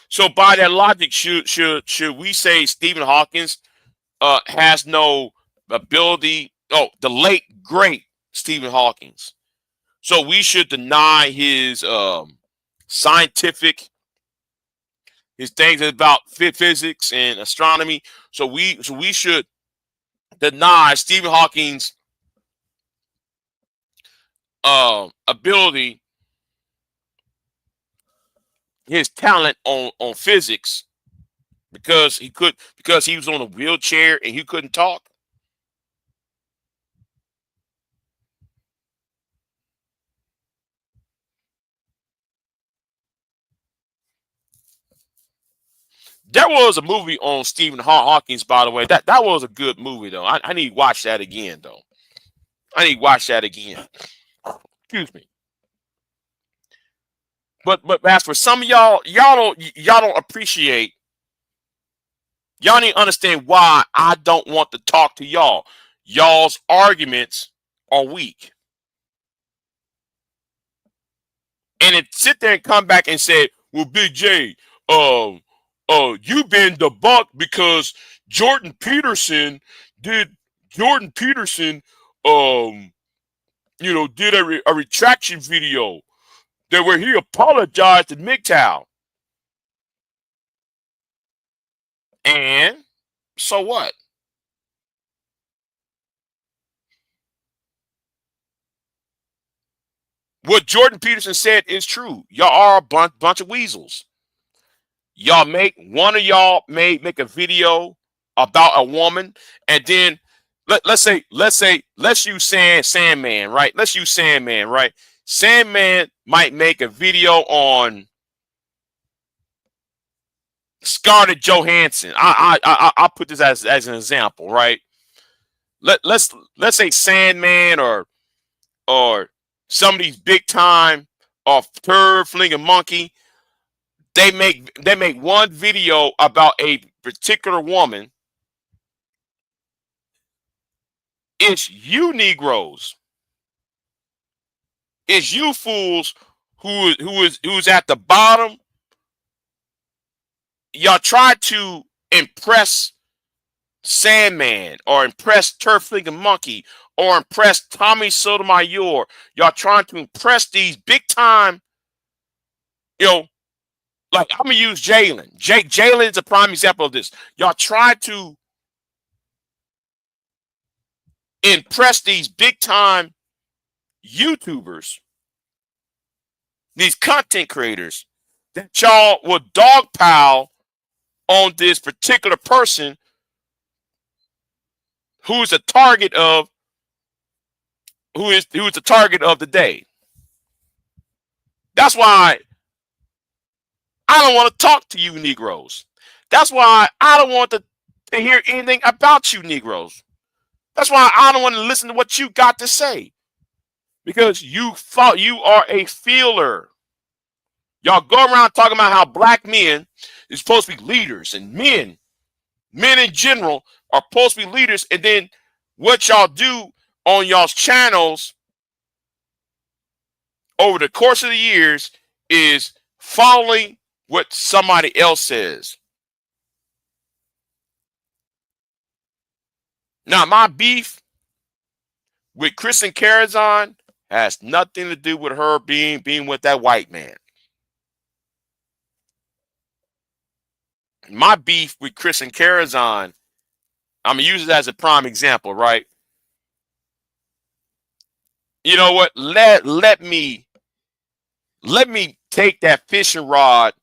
So by that logic, should we say Stephen Hawkins has no ability? Oh, the late great Stephen Hawkins. So we should deny his scientific, his things about physics and astronomy. So we should deny Stephen Hawking's ability, his talent on physics, because he was on a wheelchair and he couldn't talk. There was a movie on Stephen Hawking's, by the way. That was a good movie though. I need to watch that again though. I need to watch that again. Excuse me. But as for some of y'all don't appreciate. Y'all need to understand why I don't want to talk to y'all. Y'all's arguments are weak. And it sit there and come back and say, well, Big J, you've been debunked because Jordan Peterson, did a retraction video that where he apologized to MGTOW. And so what? What Jordan Peterson said is true. Y'all are a bunch of weasels. Y'all one of y'all may make a video about a woman, and then let's use Sandman, right? Let's use Sandman, right? Sandman might make a video on Scarlett Johansson. I'll put this as an example, right? Let's say Sandman or some of these big time or turd flinging monkey. They make one video about a particular woman. It's you Negroes. It's you fools who's at the bottom. Y'all try to impress Sandman or impress Turf Flinging Monkey or impress Tommy Sotomayor. Y'all trying to impress these big time, like I'm gonna use Jalen. Jalen is a prime example of this. Y'all try to impress these big time YouTubers, these content creators, that y'all will dogpile on this particular person who's the target of the target of the day. That's why I don't want to talk to you Negroes. That's why I don't want to hear anything about you Negroes. That's why I don't want to listen to what you got to say. Because you are a feeler. Y'all go around talking about how black men is supposed to be leaders, and men in general are supposed to be leaders, and then what y'all do on y'all's channels over the course of the years is following what somebody else says. Now, my beef with Kristen Carazon has nothing to do with her being with that white man. My beef with Kristen Carazon, I'm going to use it as a prime example, right? You know what? Let me take that fishing rod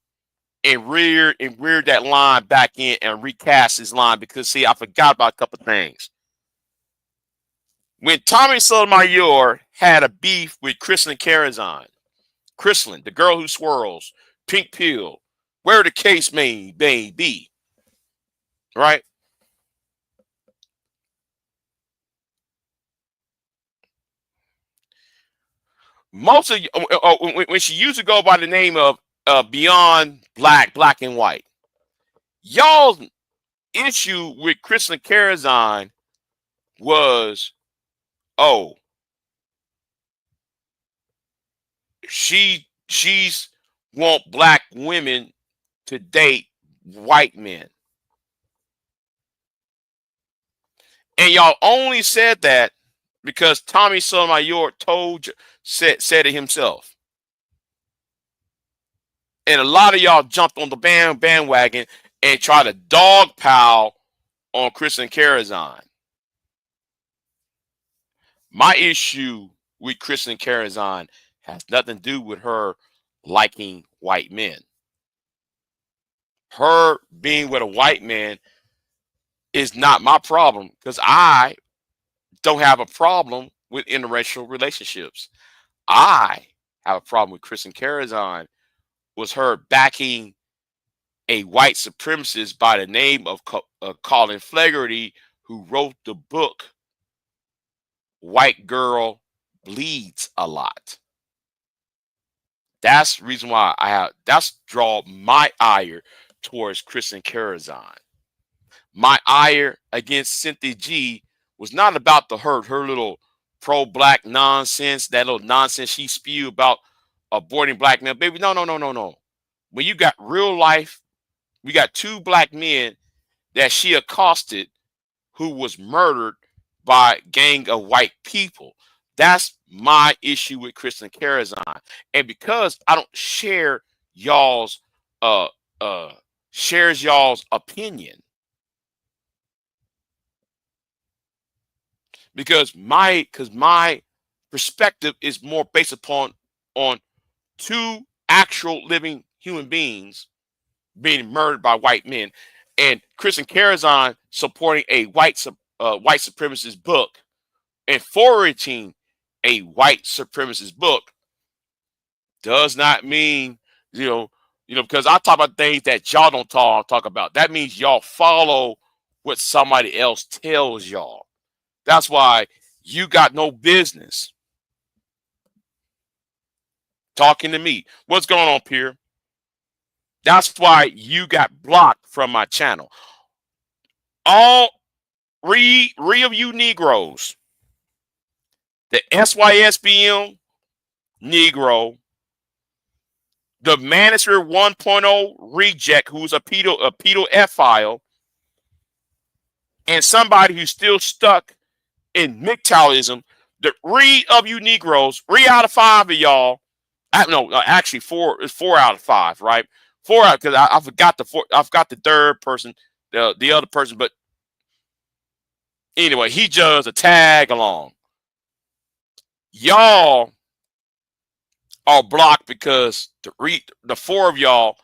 and rear that line back in and recast his line, because see, I forgot about a couple of things. When Tommy Sotomayor had a beef with Kristen Carazon, Chrislyn, the girl who swirls, pink pill, where the case may be, right? Most of when she used to go by the name of Beyond Black and White, y'all's issue with Kristen Carazon was, oh, she's want black women to date white men. And y'all only said that because Tommy Sotomayor said it himself. And a lot of y'all jumped on the bandwagon and tried to dogpile on Kristen Carazon. My issue with Kristen Carazon has nothing to do with her liking white men. Her being with a white man is not my problem, because I don't have a problem with interracial relationships. I have a problem with Kristen Carazon was her backing a white supremacist by the name of Colin Flaherty, who wrote the book White Girl Bleeds a Lot. That's the reason why that's draw my ire towards Kristen Karazan. My ire against Cynthia G was not about her little pro-black nonsense, that little nonsense she spewed about aborting black men. Baby, no. When you got real life, we got 2 black men that she accosted who was murdered by a gang of white people. That's my issue with Kristen Karazan. And because I don't share y'all's shares y'all's opinion, because my perspective is more based upon on 2 actual living human beings being murdered by white men, and Kristen Karazan supporting a white supremacist book and forwarding a white supremacist book does not mean, because I talk about things that y'all don't talk about. That means y'all follow what somebody else tells y'all. That's why you got no business talking to me. What's going on, Pierre? That's why you got blocked from my channel. All three of you Negroes, the SYSBM Negro, the Manager 1.0 reject, who's a pedo F-file, and somebody who's still stuck in MGTOWism, the 3 of you Negroes, 3 out of 5 of y'all, actually 4 out of 5, right? 4 out, because I forgot the third person, the other person, but anyway, he just a tag along. Y'all are blocked because the 4 of y'all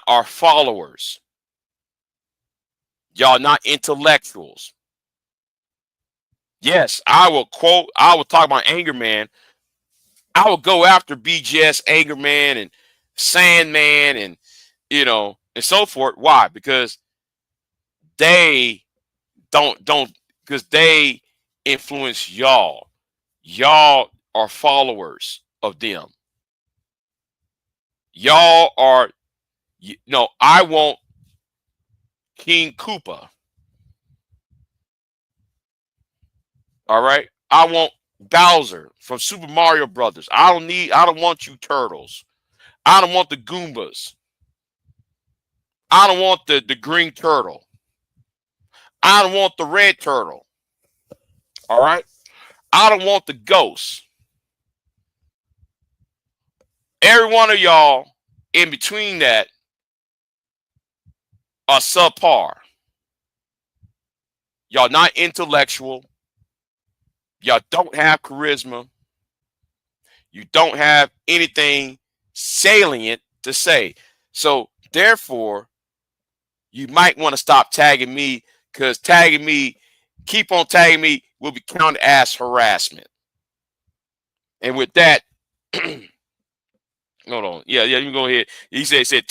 are followers. Y'all not intellectuals. Yes, I will talk about Anger Man. I will go after BGS, Anger Man, and Sandman, and and so forth. Why? Because they because they influence y'all. Y'all are followers of them. Y'all are, I want King Koopa. All right. I want Bowser from Super Mario Brothers. I don't want you turtles. I don't want the Goombas. I don't want the green turtle. I don't want the red turtle. All right. I don't want the ghosts. Every one of y'all in between that are subpar. Y'all not intellectual. Y'all don't have charisma. You don't have anything salient to say. So therefore, you might want to stop tagging me, because keep on tagging me will be counted as harassment. And with that, hold on. Yeah, you can go ahead. He said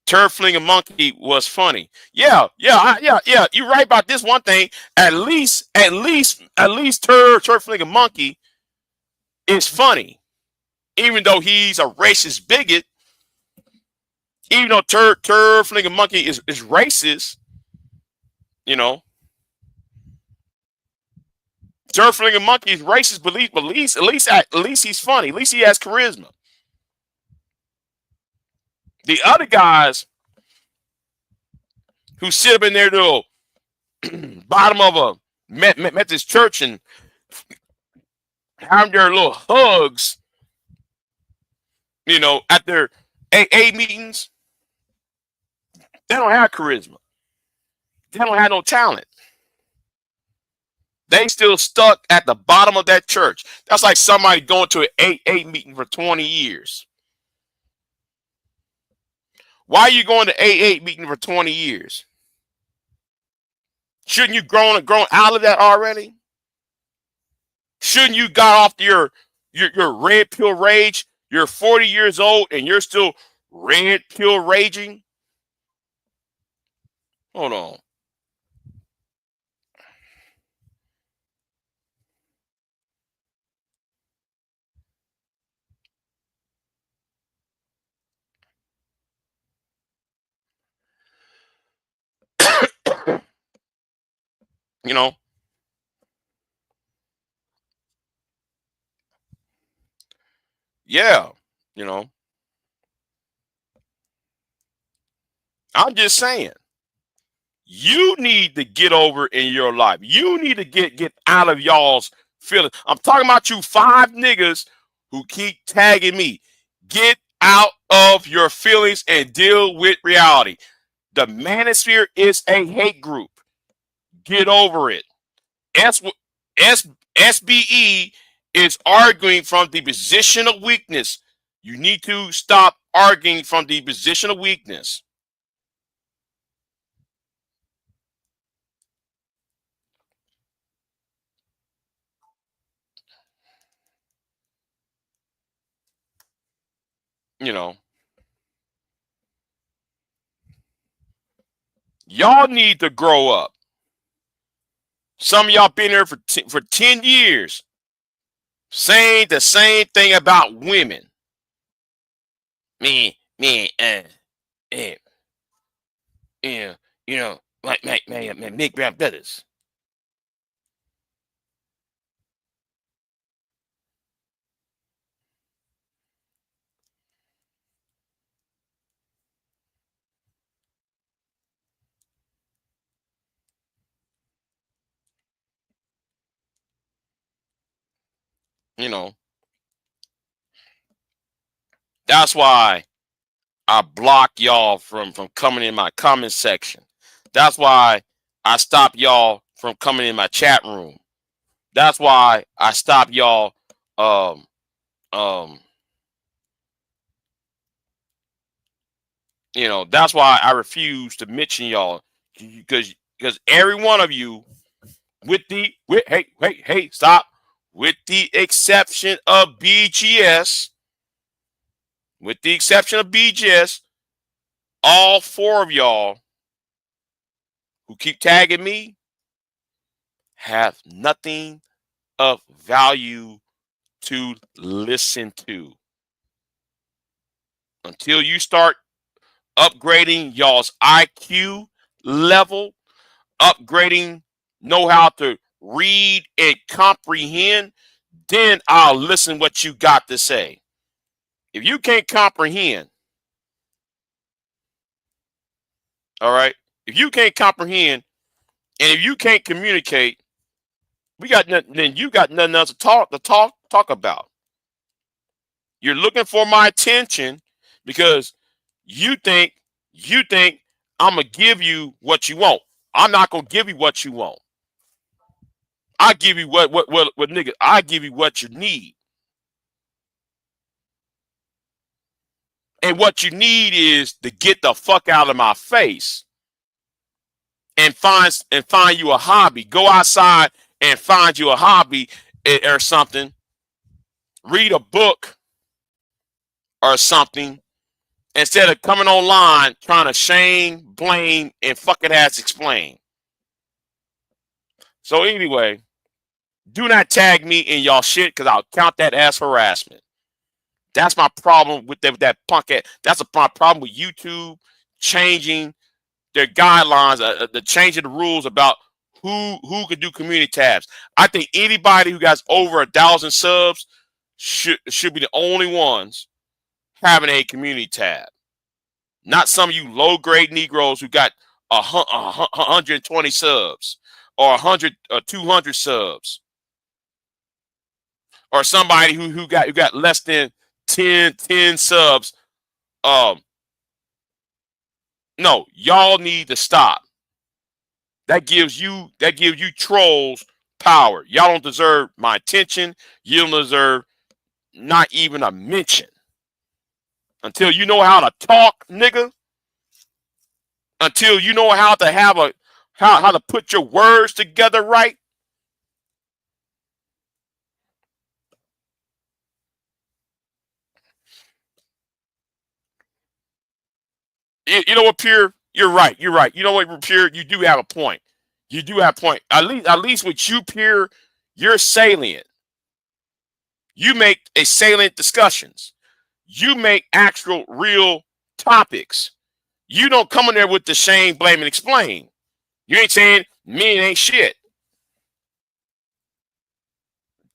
turd flinging monkey was funny. Yeah. You're right about this one thing. At least turd flinging monkey is funny. Even though he's a racist bigot, even though turd flinging monkey is racist, turd flinging monkey is racist, but at least he's funny. At least he has charisma. The other guys who sit up in their little bottom of a Methodist church and have their little hugs, at their AA meetings, they don't have charisma. They don't have no talent. They still stuck at the bottom of that church. That's like somebody going to an AA meeting for 20 years. Why are you going to AA meeting for 20 years? Shouldn't you grown out of that already? Shouldn't you got off your red pill rage? You're 40 years old and you're still red pill raging. Hold on. You know, yeah, you know, I'm just saying, you need to get over in your life. You need to get out of y'all's feelings. I'm talking about you 5 niggas who keep tagging me. Get out of your feelings and deal with reality. The manosphere is a hate group. Get over it. S, S, SBE is arguing from the position of weakness. You need to stop arguing from the position of weakness. You know, y'all need to grow up. Some of y'all been here for 10 years saying the same thing about women. Me, uh, yeah, you know, like make rap brothers. You know, that's why I block y'all from coming in my comment section. That's why I stop y'all from coming in my chat room. That's why I stop y'all um um you know, that's why I refuse to mention y'all because every one of you hey stop, with the exception of BGS, with the exception of BGS, all 4 of y'all who keep tagging me have nothing of value to listen to until you start upgrading y'all's IQ level, upgrading, know how to read and comprehend, then I'll listen what you got to say. If you can't comprehend, all right, if you can't comprehend and if you can't communicate, we got nothing, then you got nothing else to talk about. You're looking for my attention because you think you think I'm gonna give you what you want. I'm not gonna give you what you want. I give you what nigga. I give you what you need, and what you need is to get the fuck out of my face and find you a hobby. Go outside and find you a hobby or something. Read a book or something instead of coming online trying to shame, blame, and fucking ass explain. So anyway, do not tag me in y'all shit because I'll count that as harassment. That's my problem with that punk ass. That's my problem with YouTube changing their guidelines, the changing the rules about who can do community tabs. I think anybody who got over 1,000 subs should be the only ones having a community tab. Not some of you low grade Negroes who got 120 subs or 100 or 200 subs, or somebody who got less than 10 subs. Um, no, y'all need to stop. That gives you trolls power. Y'all don't deserve my attention. You don't deserve not even a mention. Until you know how to talk, nigga. Until you know how to have how to put your words together right. You know what, Pure? You're right. You're right. You know what, Pure? You do have a point. You do have a point. At least with you, Pure, you're salient. You make a salient discussions. You make actual real topics. You don't come in there with the shame, blame, and explain. You ain't saying men ain't shit.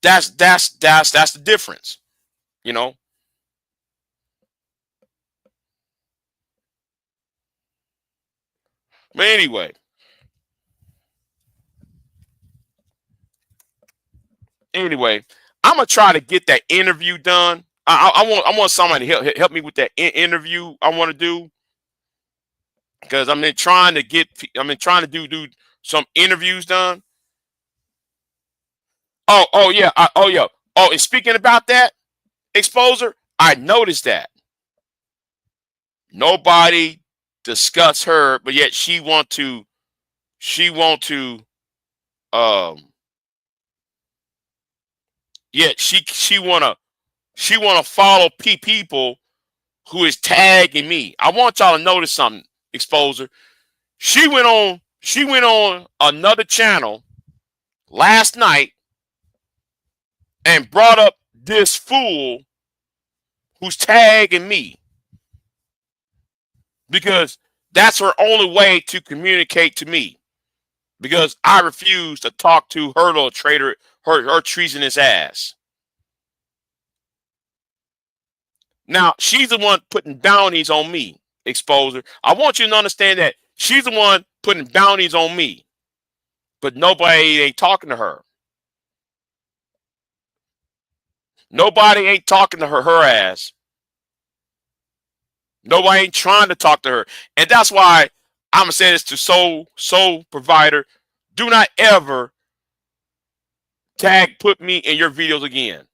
That's the difference. You know. But anyway, I'm gonna try to get that interview done. I want somebody to help me with that interview I want to do, because I've been trying to do some interviews done. Oh yeah, oh yeah. Oh, and speaking about that exposure, I noticed that nobody discussed her, but yet she want to um yet she wanna follow people who is tagging me. I want y'all to notice something, exposure. She went on another channel last night and brought up this fool who's tagging me, because that's her only way to communicate to me, because I refuse to talk to her little traitor, her treasonous ass. Now, she's the one putting bounties on me, exposure. I want you to understand that she's the one putting bounties on me, but nobody ain't talking to her. Nobody ain't talking to her ass. Nobody ain't trying to talk to her. And that's why I'm gonna say this to soul provider. Do not ever put me in your videos again.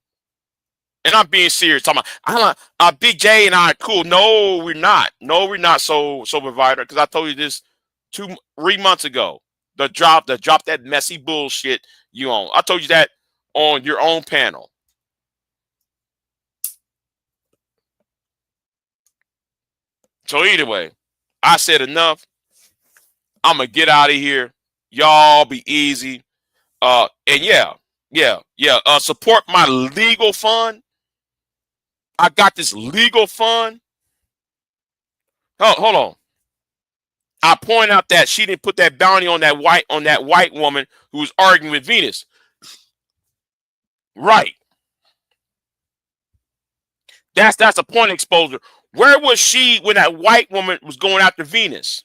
And I'm being serious. Talking about Big J and I cool. No, we're not. No, we're not soul provider. Because I told you this 3 months ago. The drop that messy bullshit you on. I told you that on your own panel. So either way, I said enough. I'm gonna get out of here. Y'all be easy. And yeah. Support my legal fund. I got this legal fund. Oh, hold on. I point out that she didn't put that bounty on that white woman who was arguing with Venus. Right. That's a point, exposure. Where was she when that white woman was going after Venus?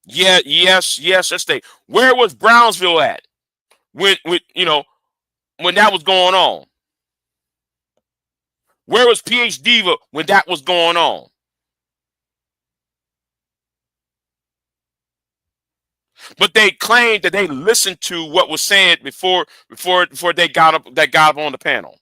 Yeah, yes, let's stay. Where was Brownsville at when when that was going on? Where was PH Diva when that was going on? But they claimed that they listened to what was said before they got up on the panel.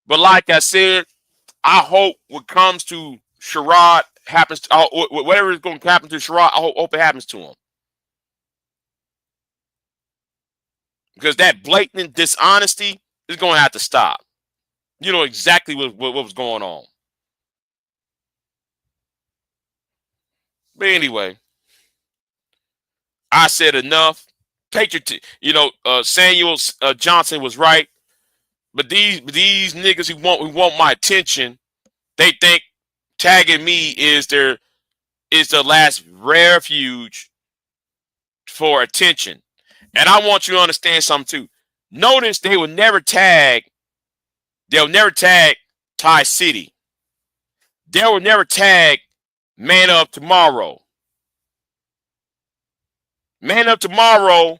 But like I said, I hope what comes to Sherrod happens to whatever is going to happen to Sherrod. I hope it happens to him, because that blatant dishonesty is going to have to stop. You know exactly what was going on. But anyway, I said enough. Samuel Johnson was right. But these niggas who want my attention, they think tagging me is the last refuge for attention. And I want you to understand something too. Notice they'll never tag Ty City. They will never tag Man of Tomorrow. Man of Tomorrow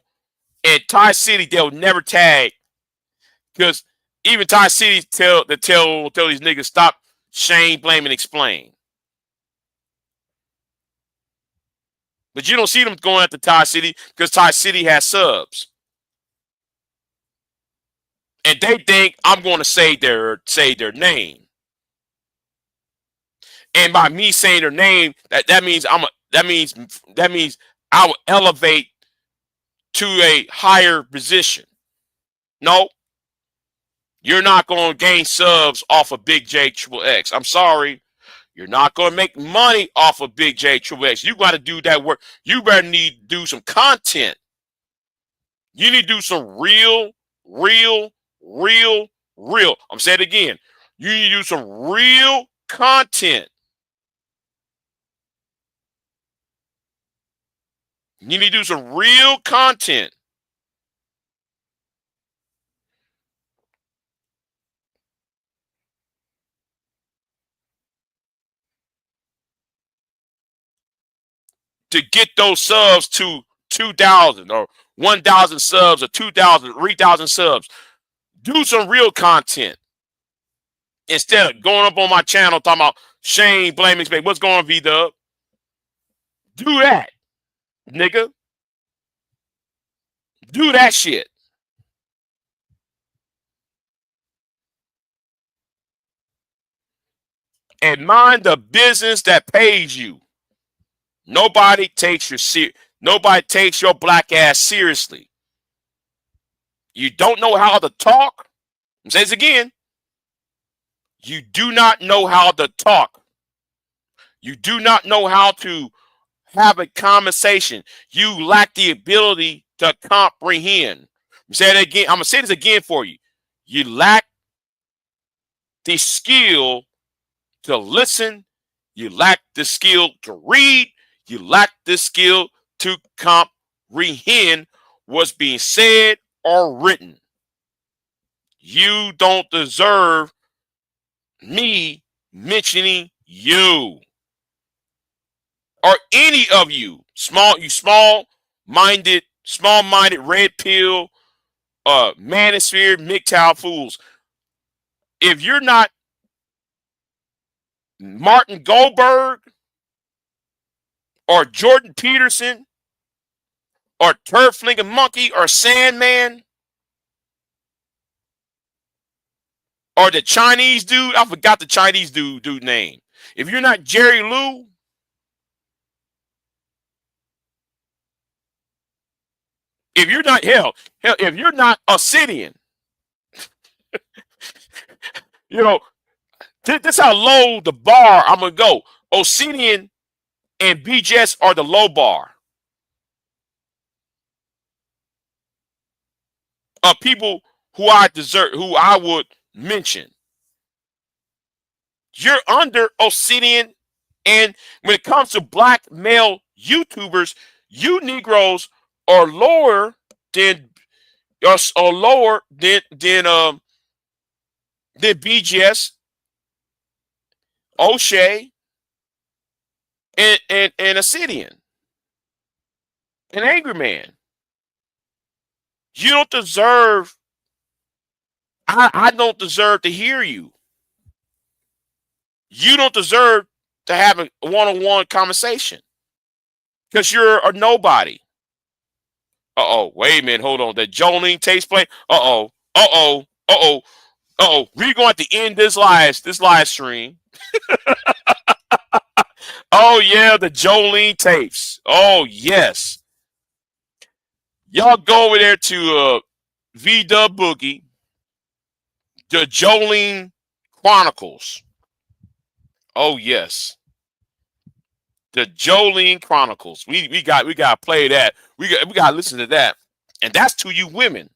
and Ty City, they'll never tag, because even Ty City tell these niggas stop, shame, blame, and explain. But you don't see them going after Ty City because Ty City has subs. And they think I'm going to say their name. And by me saying their name, that means I will elevate to a higher position. No, you're not going to gain subs off of BIGJXXX. I'm sorry. You're not going to make money off of BIGJXXX. You got to do that work. You better need to do some content. You need to do some real. I'm saying it again. You need to do some real content. You need to do some real content. To get those subs to 2,000 or 1,000 subs or 2,000, 3,000 subs. Do some real content. Instead of going up on my channel talking about Shane blaming space. What's going on, V-Dub? Do that, nigga. Do that shit. And mind the business that pays you. Nobody takes your black ass seriously. You don't know how to talk. I'm saying this again. You do not know how to talk. You do not know how to have a conversation. You lack the ability to comprehend. I'm saying it again. I'm gonna say this again for you. You lack the skill to listen. You lack the skill to read. You lack the skill to comprehend what's being said or written. You don't deserve me mentioning you or any of you. Small-minded, red pill, manosphere, MGTOW fools. If you're not Martin Goldberg or Jordan Peterson or Turf Flinging Monkey or Sandman or the Chinese dude, I forgot the Chinese dude name. If you're not Jerry Lou, if you're not if you're not Obsidian, you know, this is how low the bar I'm gonna go. Obsidian and BJS are the low bar of people who I would mention. You're under Obsidian, and when it comes to black male YouTubers, you Negroes are lower than BGS, O'Shea, and Obsidian, and Angry Man. You don't deserve. I don't deserve to hear you. You don't deserve to have a one-on-one conversation because you're a nobody. Wait a minute, hold on. That Jolene takes place. We're going to have to end this live stream. Oh yeah, the Jolene tapes. Oh yes. Y'all go over there to V-Dub Boogie, the Jolene Chronicles. Oh yes. The Jolene Chronicles. We got to play that. We got to listen to that. And that's to you women.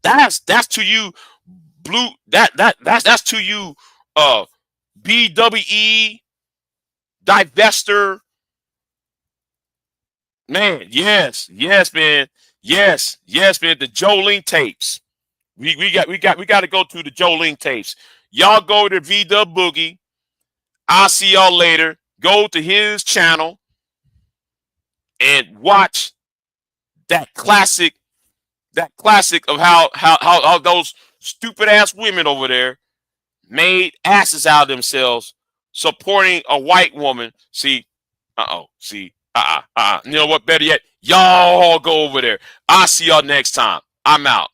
That's to you blue that's to you BWE divester. Man, yes, man. Yes, man. The Jolene tapes. We got to go to the Jolene tapes. Y'all go to V-Dub Boogie. I'll see y'all later. Go to his channel and watch that classic of how those stupid ass women over there made asses out of themselves supporting a white woman. You know what? Better yet, y'all go over there. I'll see y'all next time. I'm out.